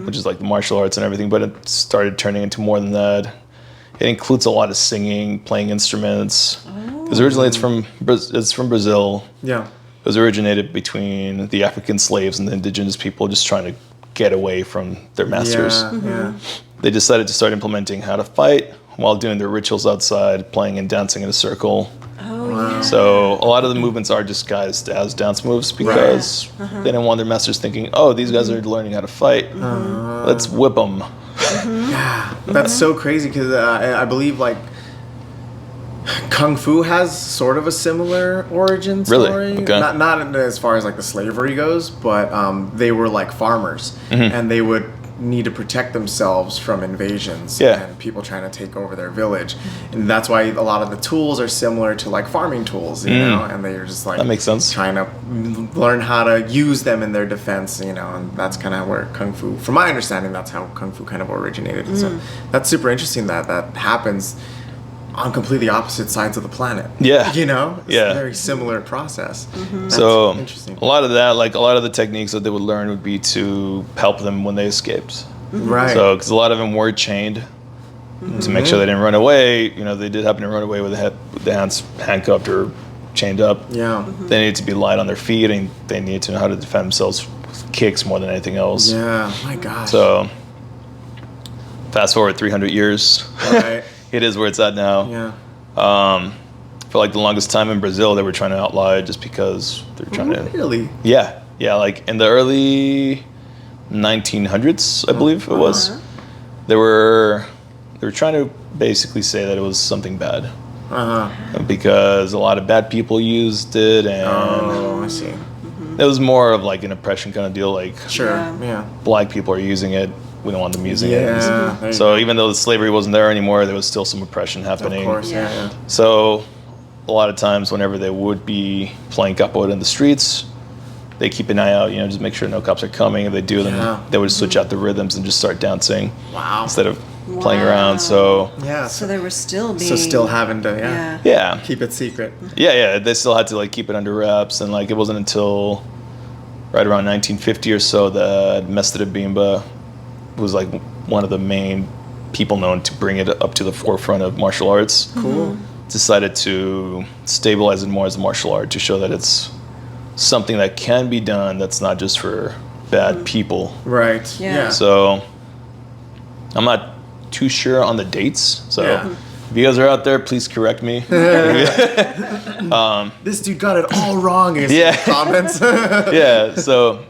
which is like the martial arts and everything, but it started turning into more than that. It includes a lot of singing, playing instruments. Because originally it's from Brazil.
Yeah.
It was originated between the African slaves and the indigenous people just trying to get away from their masters.
Yeah. Yeah.
They decided to start implementing how to fight while doing their rituals outside, playing and dancing in a circle.
Oh, yeah.
So a lot of the movements are disguised as dance moves because they didn't want their masters thinking, oh, these guys are learning how to fight. Let's whip them.
That's so crazy because I believe like Kung Fu has sort of a similar origin
Really?
story.
Okay.
Not as far as like the slavery goes, but they were like farmers and they would need to protect themselves from invasions
Yeah.
and people trying to take over their village. And that's why a lot of the tools are similar to like farming tools, you know, and they're just like
That makes sense.
trying to learn how to use them in their defense, you know, and that's kind of where Kung Fu, from my understanding, that's how Kung Fu kind of originated. And so that's super interesting that that happens on completely opposite sides of the planet.
Yeah.
You know? It's
Yeah.
a very similar process. That's
So
interesting.
a lot of that, like a lot of the techniques that they would learn would be to help them when they escaped.
Right.
So, because a lot of them were chained to make sure they didn't run away. You know, they did happen to run away with the hands handcuffed or chained up.
yeah.
They needed to be light on their feet, and they needed to know how to defend themselves with kicks more than anything else.
Yeah. My gosh.
So, fast forward 300 years,
Right.
it is where it's at now.
Yeah.
For like the longest time in Brazil, they were trying to outlaw it just because they're trying to.
Really?
Yeah, like in the early 1900s, I believe it was. They were trying to basically say that it was something bad because a lot of bad people used it, and
Oh, I see.
it was more of like an oppression kind of deal. Like
Sure.
Yeah.
Yeah.
black people are using it, we don't want them using
Yeah.
it.
There you
So even though the slavery wasn't there anymore, there was still some oppression
go.
happening.
Of course. Yeah.
Yeah.
Yeah.
So a lot of times whenever they would be playing capoeira in the streets, they keep an eye out, you know, just make sure no cops are coming. If they do, then
Yeah.
they would switch out the rhythms and just start dancing
Wow.
instead of playing
Wow.
around. So
Yeah.
So they were still being.
So still having to
Yeah.
yeah,
keep it secret.
yeah, they still had to like keep it under wraps, and like it wasn't until right around 1950 or so that Mestre Bimba was like one of the main people known to bring it up to the forefront of martial arts.
Cool.
Decided to stabilize it more as a martial art to show that it's something that can be done that's not just for bad people.
Right.
Yeah.
Yeah.
So I'm not too sure on the dates. So
Yeah.
if you guys are out there, please correct me.
This dude got it all wrong in
Yeah.
his comments.
Yeah. So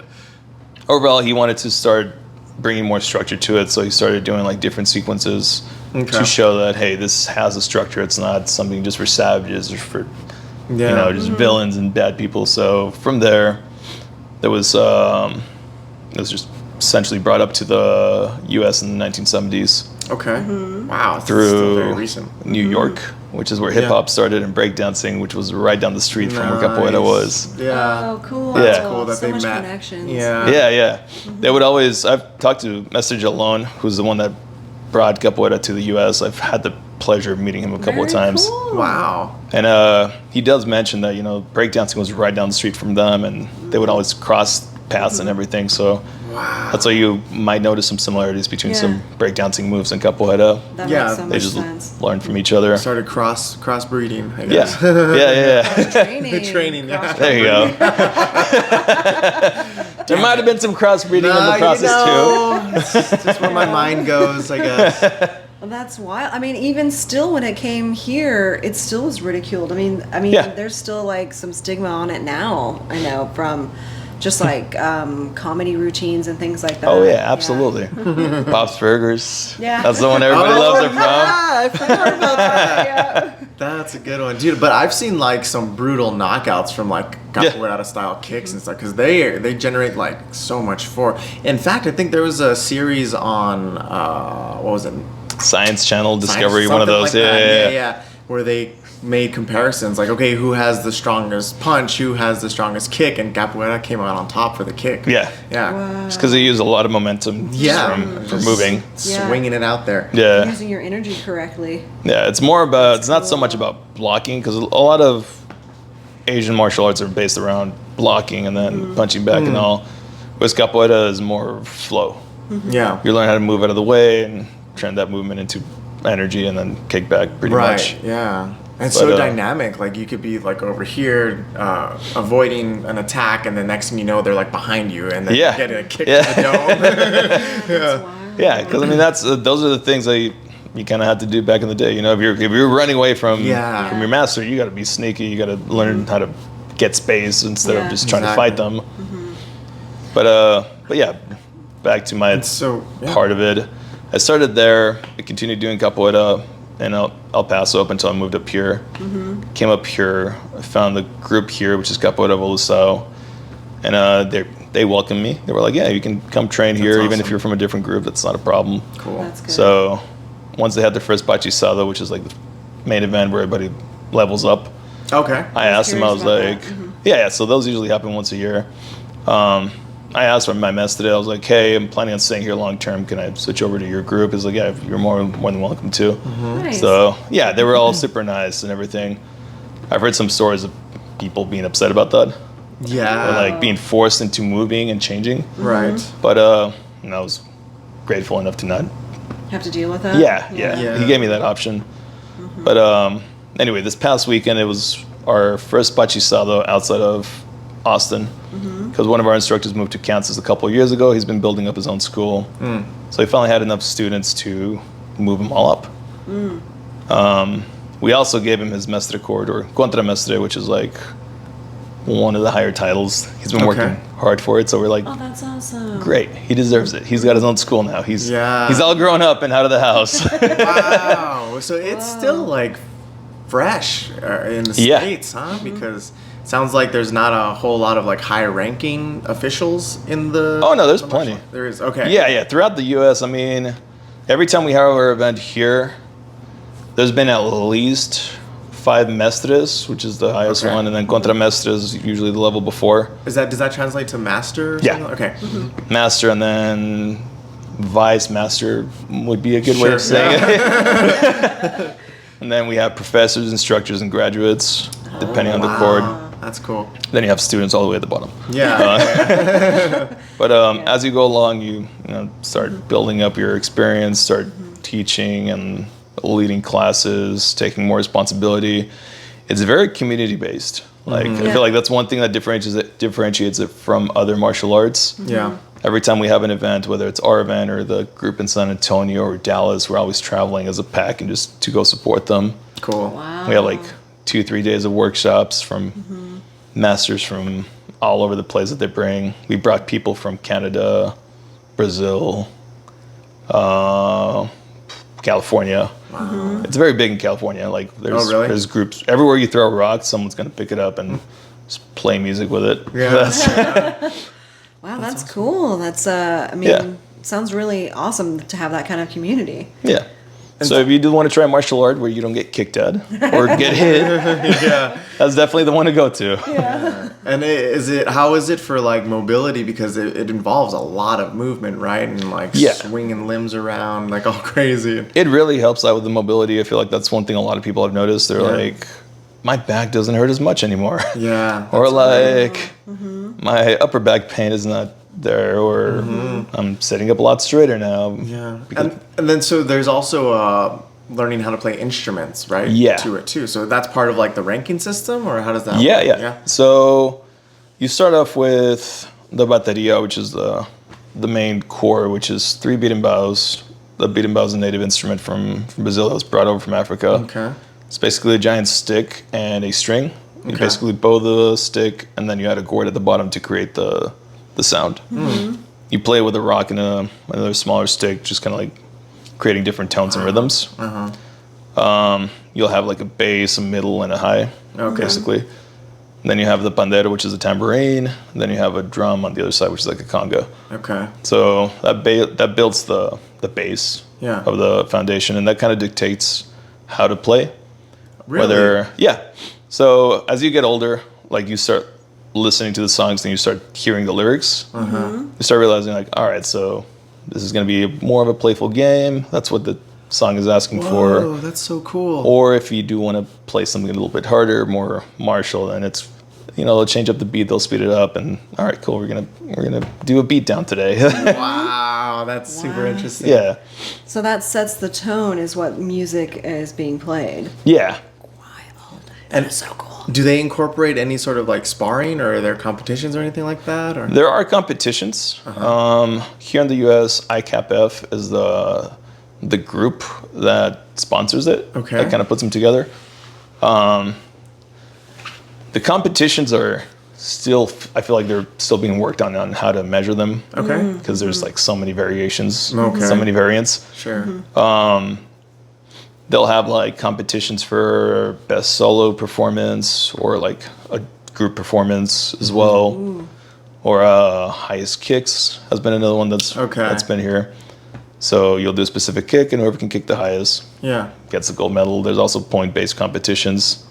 overall, he wanted to start bringing more structure to it. So he started doing like different sequences
Okay.
to show that, hey, this has a structure. It's not something just for savages or for
Yeah.
you know, just villains and bad people. So from there, it was just essentially brought up to the U.S. in the 1970s
Okay. Wow. It's
through
still very recent.
New York, which is where hip hop started, and breakdancing, which was right down the street from where Capoeira was.
Yeah.
Oh, cool.
That's
cool that
so
they
much
met.
connections.
Yeah.
Yeah. They would always. I've talked to Mr. Jalone, who's the one that brought Capoeira to the U.S. I've had the pleasure of meeting him a couple of
Very
times.
cool.
Wow.
And he does mention that, you know, breakdancing was right down the street from them, and they would always cross paths and everything. So that's why you might notice some similarities between
Yeah.
some breakdancing moves and capoeira.
That
Yeah,
makes so
They
much
just
sense.
learn from each other.
Started crossbreeding, I
Yeah,
guess.
yeah.
Training.
The training, yeah.
cross-
There you go. There might have been some crossbreeding in the process too.
It's just where my mind goes, I guess.
Well, that's wild. I mean, even still, when it came here, it still was ridiculed. I mean,
Yeah.
there's still like some stigma on it now. I know from just like comedy routines and things like that.
Oh yeah, absolutely. Bob's Burgers.
Yeah.
That's the one everybody loves it from.
I forgot about that.
Yeah.
That's a good one, dude. But I've seen like some brutal knockouts from like capoeira style kicks and stuff because they generate like so much force. In fact, I think there was a series on what was it?
Science Channel,
Science,
Discovery, one of
something
those.
like that.
Yeah.
Where they made comparisons like, okay, who has the strongest punch, who has the strongest kick, and capoeira came out on top for the kick.
Yeah.
Yeah.
Just because they use a lot of momentum for
Just
moving.
swinging it out there.
Yeah.
Using your energy correctly.
Yeah, it's more about, it's not so much about blocking, because a lot of Asian martial arts are based around blocking and then punching back and all. Whereas capoeira is more flow.
Yeah.
You learn how to move out of the way and turn that movement into energy and then kick back pretty much.
Right. Yeah. And
But,
so dynamic. Like you could be like over here, avoiding an attack, and the next thing you know, they're like behind you, and then
Yeah.
you get a kick
Yeah.
to the dome.
That's wild.
Yeah, because I mean, those are the things that you kind of had to do back in the day. You know, if you're running away from
Yeah.
your master, you got to be sneaky. You got to learn how to get space instead of
Yeah.
just trying to
Exactly.
fight them. But yeah, back to my
So yeah.
part of it. I started there. I continued doing capoeira in El Paso up until I moved up here. Came up here. I found the group here, which is Capoeira Evolução, and they welcomed me. They were like, "Yeah, you can come train here, even if
awesome.
you're from a different group. That's not a problem."
Cool.
That's good.
So once they had their first Bachisado, which is like the main event where everybody levels up,
Okay.
I asked them, I was
curious
like,
about that.
yeah, so those usually happen once a year. I asked my mess today, I was like, hey, I'm planning on staying here long term. Can I switch over to your group? He's like, yeah, you're more than welcome to.
Nice.
So yeah, they were all super nice and everything. I've heard some stories of people being upset about that,
Yeah.
or like being forced into moving and changing.
Right.
But I was grateful enough to not.
Have to deal with that?
Yeah.
Yeah.
He gave me that option. But anyway, this past weekend it was our first Bachisado outside of Austin, because one of our instructors moved to Kansas a couple of years ago. He's been building up his own school, so he finally had enough students to move them all up. We also gave him his mestre cord, or contramestre, which is like one of the higher titles. He's been working hard for it, so we're like,
Oh, that's awesome.
great, he deserves it. He's got his own school now. He's
Yeah.
all grown up and out of the house.
Wow. So it's still like fresh in the
Yeah.
States, huh? Because it sounds like there's not a whole lot of like high ranking officials in the.
Oh, no, there's
the martial-
plenty.
There is. Okay.
Yeah. Throughout the U.S., I mean, every time we have our event here, there's been at least 5 mestres, which is the highest
Okay.
one, and then contramestre is usually the level before.
Does that translate to master? Or
Yeah.
something? Okay.
Master, and then vice master would be a good way
Sure.
of saying it. And then we have professors, instructors, and graduates, depending on the chord.
Wow. That's cool.
Then you have students all the way at the bottom.
Yeah.
But as you go along, you start building up your experience, start teaching and leading classes, taking more responsibility. It's very community based. Like I
Yeah.
feel like that's one thing that differentiates it from other martial arts.
Yeah.
Every time we have an event, whether it's our event or the group in San Antonio or Dallas, we're always traveling as a pack and just to go support them.
Cool.
Wow.
We have like 2-3 days of workshops from masters from all over the place that they bring. We brought people from Canada, Brazil, California.
Mm-hmm.
It's very big in California. Like there's
really?
there's groups everywhere you throw a rock, someone's gonna pick it up and just play music with it.
Yeah.
Wow, that's cool. That's I mean,
Yeah.
sounds really awesome to have that kind of community.
Yeah. So if you do want to try martial art where you don't get kicked dead or get hit,
Yeah.
that's definitely the one to go to.
And how is it for like mobility, because it involves a lot of movement, right? And like
Yeah.
swinging limbs around like all crazy.
It really helps out with the mobility. I feel like that's one thing a lot of people have noticed. They're like, my back doesn't hurt as much anymore.
Yeah.
Or
that's
like, my upper back pain is not there, or I'm sitting up a lot straighter now.
Yeah.
Because-
And then so there's also learning how to play instruments, right?
Yeah.
To it too. So that's part of like the ranking system, or how does that
yeah,
work?
yeah. So you start off with the bateria, which is the main core, which is 3 berimbau. The berimbau is a native instrument from Brazil that was brought over from Africa.
Okay.
It's basically a giant stick and a string. You
Okay.
basically bow the stick, and then you add a gourd at the bottom to create the sound. You play with a rock and another smaller stick, just kind of like creating different tones and rhythms. You'll have like a bass, a middle, and a high, basically. And then you have the pandero, which is a tambourine. And then you have a drum on the other side, which is like a conga.
Okay.
So that builds the base
Yeah.
of the foundation, and that kind of dictates how to play.
Really?
So as you get older, like you start listening to the songs and you start hearing the lyrics, you start realizing like, all right, so this is going to be more of a playful game. That's what the song is asking
Oh,
for.
that's so cool.
Or if you do want to play something a little bit harder, more martial, then it's, they'll change up the beat, they'll speed it up, and all right, cool, we're gonna do a beat down today.
Wow, that's super interesting.
Yeah,
So that sets the tone is what music is being played.
yeah.
Wild.
And-
That is so cool.
Do they incorporate any sort of like sparring, or are there competitions or anything like that? Or
There are competitions. Here in the U.S., ICAPF is the group that sponsors it.
Okay.
That kind of puts them together. The competitions are still, I feel like they're still being worked on how to measure them.
Okay.
Because there's like so many variations,
Okay.
so many variants.
Sure.
They'll have like competitions for best solo performance or like a group performance as well. Or highest kicks has been another one that's been here. So you'll do a specific kick, and whoever can kick the highest
Yeah.
gets a gold medal. There's also point-based competitions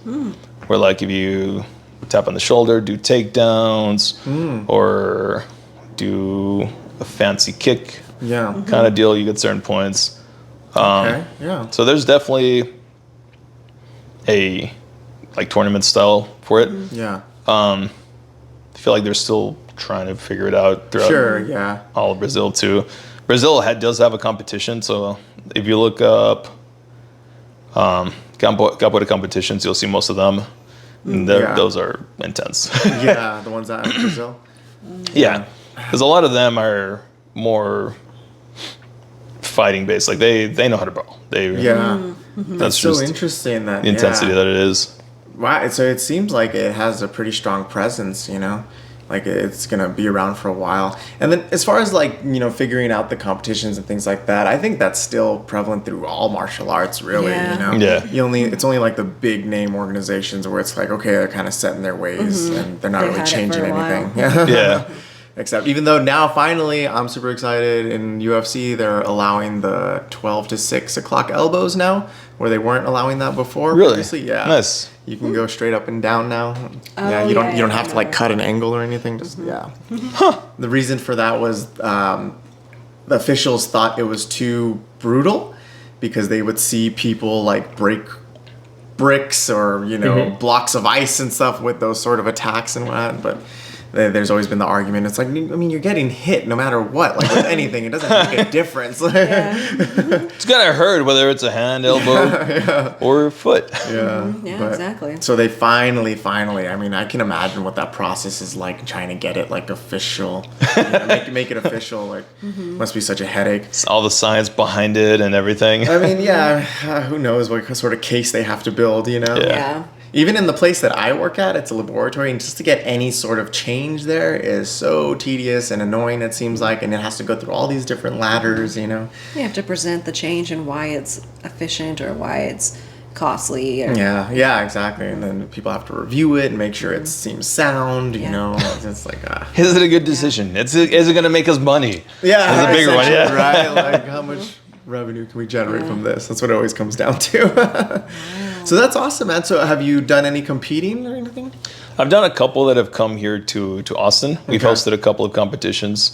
where like if you tap on the shoulder, do takedowns, or do a fancy kick
Yeah.
kind of deal, you get certain points.
Okay. Yeah.
So there's definitely a like tournament style for it.
Yeah.
I feel like they're still trying to figure it out throughout
Sure. Yeah.
all of Brazil too. Brazil does have a competition, so if you look up capoeira competitions, you'll see most of them. And
Yeah.
those are intense.
Yeah. The ones out in Brazil.
Yeah, because a lot of them are more fighting based. Like they know how to brawl.
Yeah.
That's
That's so
just
interesting that
the intensity
yeah.
that it is.
Wow. So it seems like it has a pretty strong presence, like it's going to be around for a while. And then as far as like, figuring out the competitions and things like that, I think that's still prevalent through all martial arts, really,
Yeah.
Yeah.
It's only like the big name organizations where it's like, okay, they're kind of set in their ways and they're not
They've
really
had it
changing
for a while.
anything.
Yeah.
Except even though now finally I'm super excited in UFC, they're allowing the 12 to 6 o'clock elbows now, where they weren't allowing that before.
Really?
Previously. Yeah.
Nice.
You can go straight up and down now.
Oh,
you don't
yeah,
have to like
yeah.
cut an angle or anything. Just The reason for that was the officials thought it was too brutal, because they would see people like break bricks or blocks of ice and stuff with those sort of attacks and whatnot. But there's always been the argument. It's like, you're getting hit no matter what. Like with anything, it doesn't make a difference.
It's gonna hurt whether it's a hand, elbow, or foot.
Yeah,
Yeah, exactly.
So they finally, I can imagine what that process is like, trying to get it like official, make it official. Like, must be such a headache.
It's all the science behind it and everything.
I mean, yeah, who knows what sort of case they have to build,
Yeah.
Yeah.
Even in the place that I work at, it's a laboratory, and just to get any sort of change there is so tedious and annoying, it seems like, and it has to go through all these different ladders, you know?
You have to present the change and why it's efficient or why it's costly. Or,
Yeah, exactly. And then people have to review it and make sure it seems sound, you
Yeah.
know? It's like,
Is it a good decision? Is it going to make us money?
yeah,
That's a bigger one,
essentially,
yeah.
right? Like, how much revenue can we generate from this? That's what it always comes down to. So that's awesome, man. So have you done any competing or anything?
I've done a couple that have come here to Austin. We've
Okay.
hosted a couple of competitions.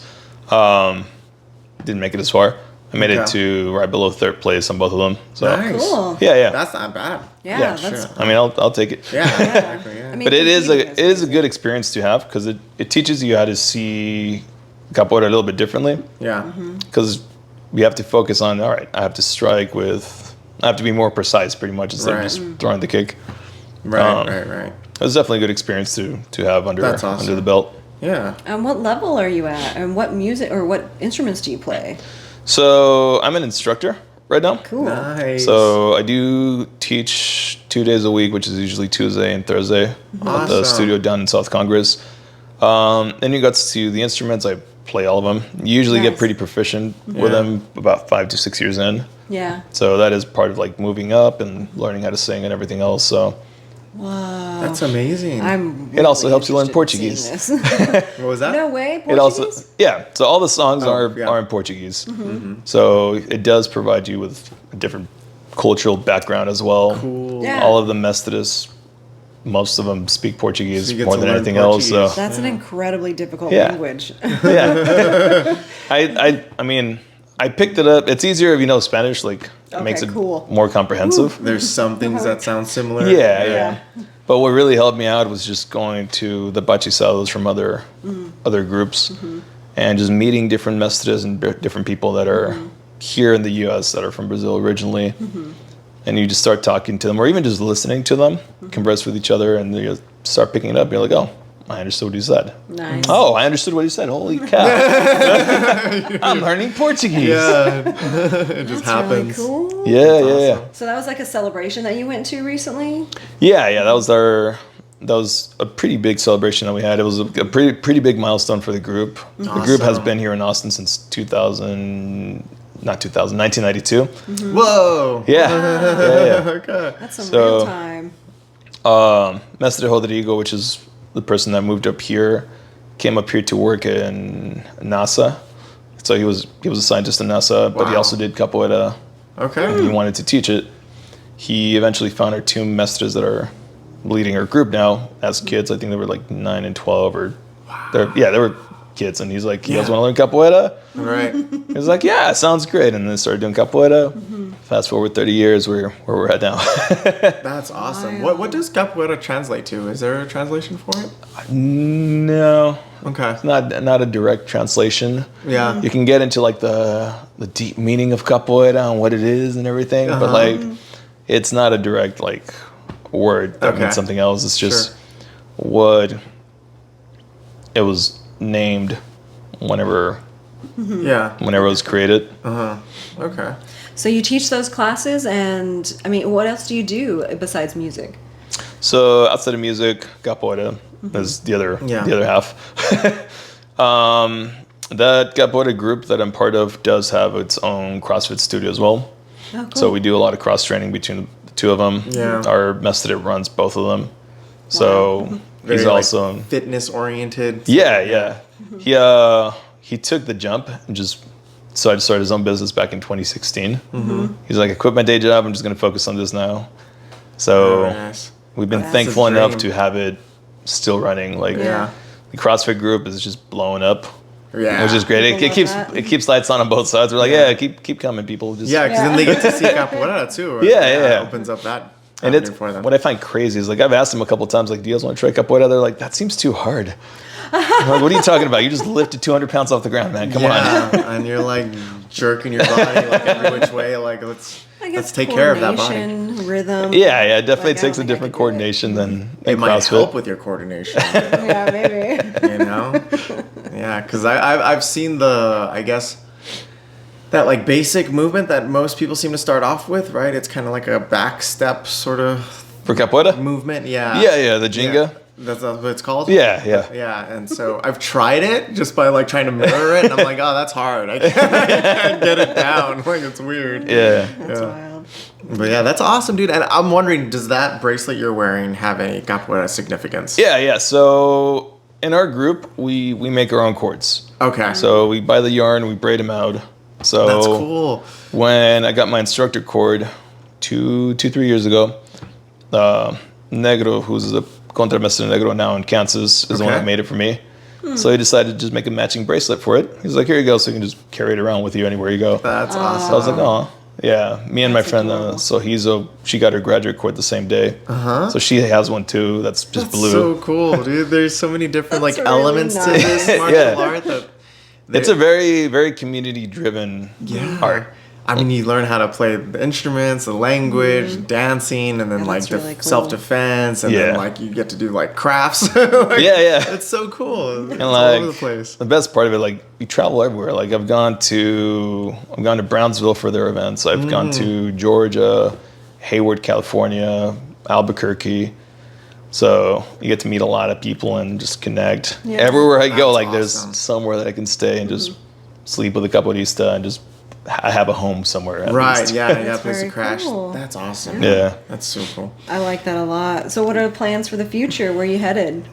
Didn't make it as far. I made it
Okay.
to right below third place on both of them. So
Nice.
Cool.
yeah.
That's not bad.
Yeah,
Yeah,
that's.
sure.
I mean, I'll take it.
Yeah, exactly. Yeah.
I mean,
But it is
competing
a good experience to have because it teaches you how to see capoeira a little bit differently.
Yeah.
Because we have to focus on, all right, I have to strike with, I have to be more precise pretty much instead
Right.
of just throwing the kick.
Right, right.
It was definitely a good experience to have under
That's awesome.
under the belt.
Yeah.
And what level are you at? And what music or what instruments do you play?
So I'm an instructor right now.
Cool.
Nice.
So I do teach 2 days a week, which is usually Tuesday and Thursday at the
Awesome.
studio down in South Congress. In regards to the instruments, I play all of them. You usually get
Nice.
pretty proficient with
Yeah.
them about 5 to 6 years in.
Yeah.
So that is part of like moving up and learning how to sing and everything else. So
Wow.
That's amazing.
I'm.
It also
really
helps you learn
interested in seeing this.
What was that?
No way. Portuguese?
it also so all the songs are
yeah.
are in Portuguese. So it does provide you with a different cultural background as well.
Cool.
Yeah.
All of the Methodists, most of them speak Portuguese
So you get
more
to
than
learn
anything else. So
Portuguese.
That's an incredibly difficult
Yeah.
language.
yeah, I mean, I picked it up. It's easier if you know Spanish. Like it makes it
cool.
more comprehensive.
There's some things that sound similar.
Yeah. But what really helped me out was just going to the bachisados from other groups and just meeting different Mestras and different people that are here in the U.S. that are from Brazil originally. And you just start talking to them or even just listening to them, converse with each other, and you start picking it up. You're like, oh, I understood what he said.
Nice.
Oh, I understood what he said. Holy cow. I'm learning Portuguese.
Yeah. It just
That's really
happens.
cool.
Yeah.
So that was like a celebration that you went to recently?
Yeah, that was a pretty big celebration that we had. It was a pretty big milestone for the group. The group has
Awesome.
been here in Austin since 1992.
Whoa.
Yeah.
Okay.
That's some
So-
real time.
Mestre Rodrigo, which is the person that moved up here, came up here to work in NASA. So he was a scientist in NASA, but he
Wow.
also did capoeira.
Okay.
He wanted to teach it. He eventually found our two Mestres that are leading our group now as kids. I think they were like 9 and 12 or they were kids, and he's like, you guys
Yeah.
want to learn capoeira?
Right.
He was like, yeah, sounds great. And then started doing capoeira. Fast forward 30 years, where we're at now.
That's awesome. What does capoeira translate to? Is there a translation for it?
No,
Okay.
not a direct translation.
Yeah.
You can get into like the deep meaning of capoeira and what it is and everything, but like it's not a direct like word that
Okay.
means something else. It's just
Sure.
what it was named whenever
Yeah.
it was created.
Okay.
So you teach those classes, and I mean, what else do you do besides music?
So outside of music, capoeira is the other half. That capoeira group that I'm part of does have its own CrossFit studio as well.
Oh, cool.
So we do a lot of cross training between the two of them.
Yeah.
Our mestre wruns both of them. So he's
Very,
also
fitness oriented.
yeah. He took the jump and just decided to start his own business back in 2016. He's like, I quit my day job. I'm just going to focus on this now. So
Very nice.
we've been
That's
thankful
a
enough
dream.
to have it still running. Like
Yeah.
the CrossFit group is just blowing up.
Yeah.
Which is great.
People
It keeps
love that.
it keeps lights on both sides. We're like, yeah, keep coming, people. Just
Yeah, because then they get to see capoeira too. Right?
Yeah.
It opens up that
And
avenue
it's
for them.
what I find crazy is like I've asked them a couple of times, like, do you guys want to try capoeira? They're like, that seems too hard. I'm like, what are you talking about? You just lifted 200 pounds off the ground, man. Come on.
And you're like jerking your body like every which way. Like
I guess
let's take care of that body.
coordination, rhythm.
Yeah, it definitely
Like, I
takes
don't
a
think I
different
could do it.
coordination than
It might
CrossFit.
help with your coordination.
Yeah, maybe.
You know? Yeah, because I've seen I guess, that like basic movement that most people seem to start off with, right? It's kind of like a back step sort of
For capoeira?
movement. Yeah.
Yeah, the Jenga.
Yeah. That's what it's called?
Yeah.
Yeah, and so I've tried it just by like trying to mirror it, and I'm like, oh, that's hard. I can't get it down. Like, it's weird.
Yeah.
That's
Yeah.
wild.
But yeah, that's awesome, dude. And I'm wondering, does that bracelet you're wearing have any capoeira significance?
Yeah. So in our group, we make our own cords.
Okay.
So we buy the yarn, we braid them out. So
That's cool.
when I got my instructor cord 3 years ago, Negro, who's the contramaestre Negro now in Kansas, is the one
Okay.
that made it for me. So he decided to just make a matching bracelet for it. He's like, here you go, so you can just carry it around with you anywhere you go.
That's awesome.
So I was like, oh, yeah. Me and my
That's
friend,
adorable.
she got her graduate cord the same day.
Uh-huh.
So she has one too. That's just blue.
So cool, dude. There's so many different like
That's really
elements to
nice.
this martial
Yeah.
art that
It's a very, very community-driven art.
I mean, you learn how to play the instruments, the language, dancing, and then
Yeah,
like
that's really cool.
self-defense, and then
Yeah.
like you get to do like crafts. Like,
Yeah.
It's so cool. It's
And
all
like
over the place.
the best part of it, like you travel everywhere. Like I've gone to Brownsville for their events. I've gone to Georgia, Hayward, California, Albuquerque. So you get to meet a lot of people and just connect.
Yeah.
Everywhere I go,
That's
like
awesome.
there's somewhere that I can stay and just sleep with a capoeirista and just I have a home somewhere. At
Right,
least.
yeah,
That's
a place to
very
crash.
cool.
That's awesome.
Yeah.
That's so cool.
I like that a lot. So, what are the plans for the future? Where are you headed?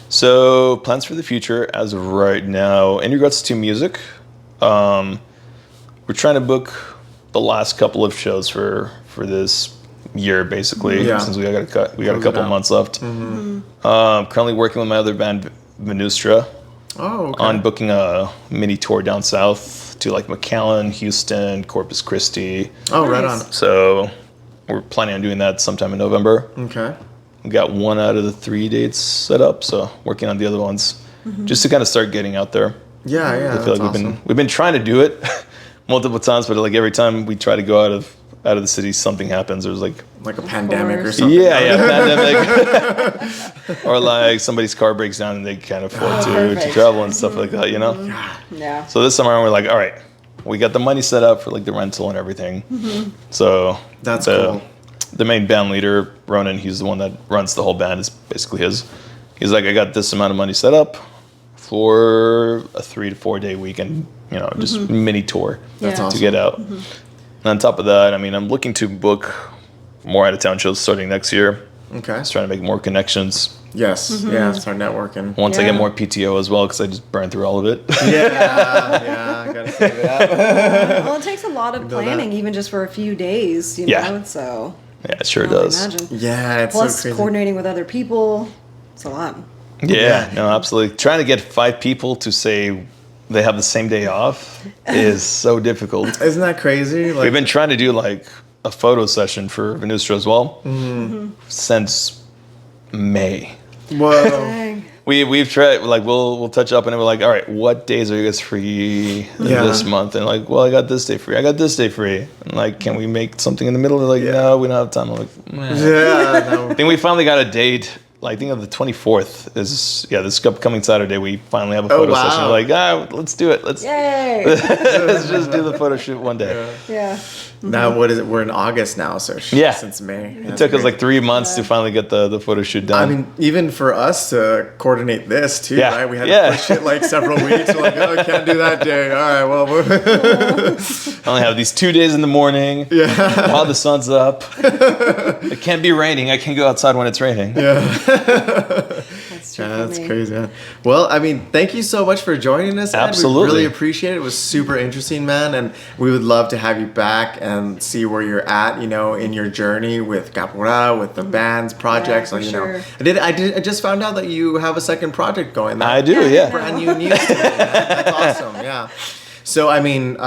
So plans for the future as of right now, in regards to music, we're trying to book the last couple of shows for this year, basically,
Yeah.
since we got a
Close it
couple
out.
months left. Currently working with my other band, Venustra,
Oh, okay.
on booking a mini tour down south to like McAllen, Houston, Corpus Christi.
Oh, right on.
Nice.
So we're planning on doing that sometime in November.
Okay.
We got one out of the 3 dates set up, so working on the other ones just to kind of start getting out there.
Yeah,
I
that's
feel like
awesome.
we've been trying to do it multiple times, but like every time we try to go out of the city, something happens. There's like
Like a pandemic or
course.
something.
pandemic, or like somebody's car breaks down and they can't afford to
perfect.
travel and stuff like that, you know.
Yeah.
So this summer we're like, all right, we got the money set up for like the rental and everything. So
That's
the,
cool.
The main band leader, Ronan, he's the one that runs the whole band. Is basically his. He's like, I got this amount of money set up for a 3 to 4 day weekend, you know, just mini tour
That's
Yeah.
awesome.
to get out. And on top of that, I mean, I'm looking to book more out of town shows starting next year.
Okay.
Just trying to make more connections.
Yes. Yeah. Start networking.
Once I
Yeah.
get more PTO as well, because I just burned through all of it.
Yeah. I gotta say that.
Well, it takes a lot of
know that.
planning, even just for a few days, you
Yeah.
know. So
Yeah, it sure
I can
does.
imagine.
Yeah, it's
Plus,
so crazy.
coordinating with other people, it's a lot.
Yeah, no, absolutely. Trying to get 5 people to say they have the same day off is so difficult.
Isn't that crazy? Like,
We've been trying to do like a photo session for Venustra as well since May.
whoa.
Dang.
We've tried, like we'll touch up and then we're like, all right, what days are you guys free
Yeah.
this month? And like, well, I got this day free. I got this day free. And like, can we make something in the middle? They're like, no, we don't have time. I'm like, man.
Yeah. No.
I think we finally got a date. Like, I think of the 24th is this upcoming Saturday. We finally have a photo session.
wow.
We're like, let's do it. Let's
Yay!
let's just do the photo shoot one day.
Yeah.
Now what is it? We're in August now, so
Yeah.
since May.
It took us like 3 months to finally get the photo shoot done.
I mean, even for us to coordinate this too,
Yeah.
right? We had
Yeah.
to push it like several weeks. We're like, oh, I can't do that day. All right, well,
I only have these 2 days in the morning while the sun's up. It can't be raining. I can't go outside when it's raining.
That's too
that's
funny.
crazy. Man. Well, I mean, thank you so much for joining us, Ed.
Absolutely.
We really appreciate it. It was super interesting, man, and we would love to have you back and see where you're at, you know, in your journey with Capoeira, with the bands, projects.
for
like, you
sure.
know, I just found out that you have a second project going.
I do, yeah.
Brand new news to me, man. That's awesome. Yeah. So, I mean,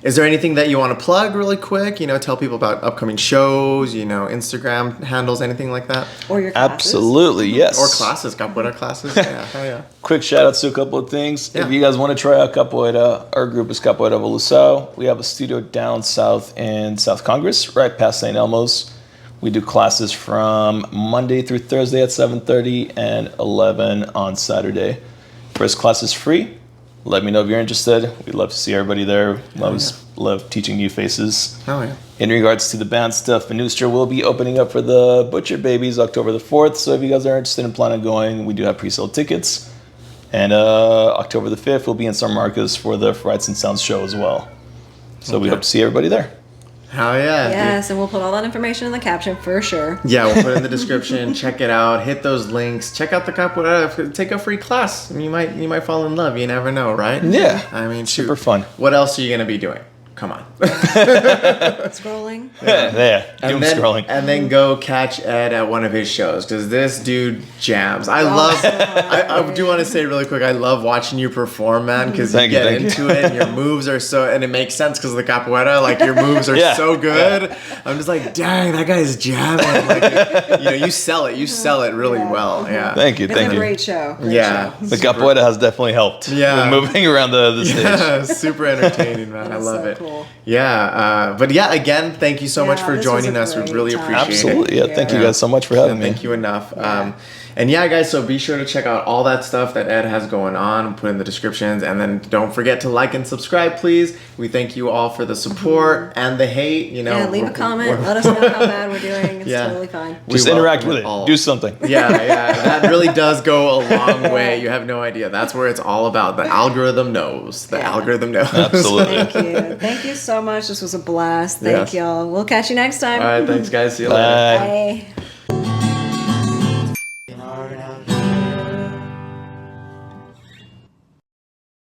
is there anything that you want to plug really quick? You know, tell people about upcoming shows, you know, Instagram handles, anything like that?
Or your classes.
Absolutely, yes.
Or classes, Capoeira classes. Yeah, hell yeah.
Quick shout outs to a couple of things.
Yeah.
If you guys want to try out Capoeira, our group is Capoeira Evolução. We have a studio down south in South Congress, right past St. Elmo's. We do classes from Monday through Thursday at 7:30 and 11 on Saturday. First class is free. let me know if you're interested. We'd love to see everybody there. Love teaching new faces.
Oh yeah.
In regards to the band stuff, Venustra will be opening up for the Butcher Babies October the 4th. So if you guys are interested in planning on going, we do have pre-sale tickets. And October the 5th, we'll be in San Marcos for the Frights and Sounds show as well. So we hope to see everybody there.
Hell yeah.
Yes, and we'll put all that information in the caption for sure.
Yeah, we'll put it in the description. Check it out. Hit those links. Check out the Capoeira. Take a free class. You might fall in love. You never know, right?
Yeah.
I mean,
Super
shoot.
fun.
What else are you gonna be doing? Come on.
Scrolling.
Yeah. Doom scrolling.
And then go catch Ed at one of his shows because this dude jams. I do want to say really quick, I love watching you perform, man, because you get into it and your moves are and it makes sense because of the capoeira, like your moves are so good. Yeah. I'm just like, dang, that guy's jamming. Like, you sell it. You sell it really well. Yeah.
Thank you.
It's a great show. Great show.
The capoeira has definitely helped. Yeah. With moving around the stage.
Yeah, super entertaining, man. I love it. Cool. Yeah, but yeah, again, thank you so much for joining us. We really appreciate it.
Absolutely, yeah. Thank you guys so much for having me.
Thank you enough. And yeah, guys, so be sure to check out all that stuff that Ed has going on. We'll put in the descriptions. And then don't forget to like and subscribe, please. We thank you all for the support and the hate.
Yeah, leave a comment. Let us know how bad we're doing. It's totally fine.
Just interact with it. Do something.
Yeah. That really does go a long way. You have no idea. That's where it's all about. The algorithm knows. The algorithm knows.
Absolutely.
Thank you. Thank you so much. This was a blast. Thank y'all. We'll catch you next time.
All right. Thanks, guys. See you later.
Bye.
Bye.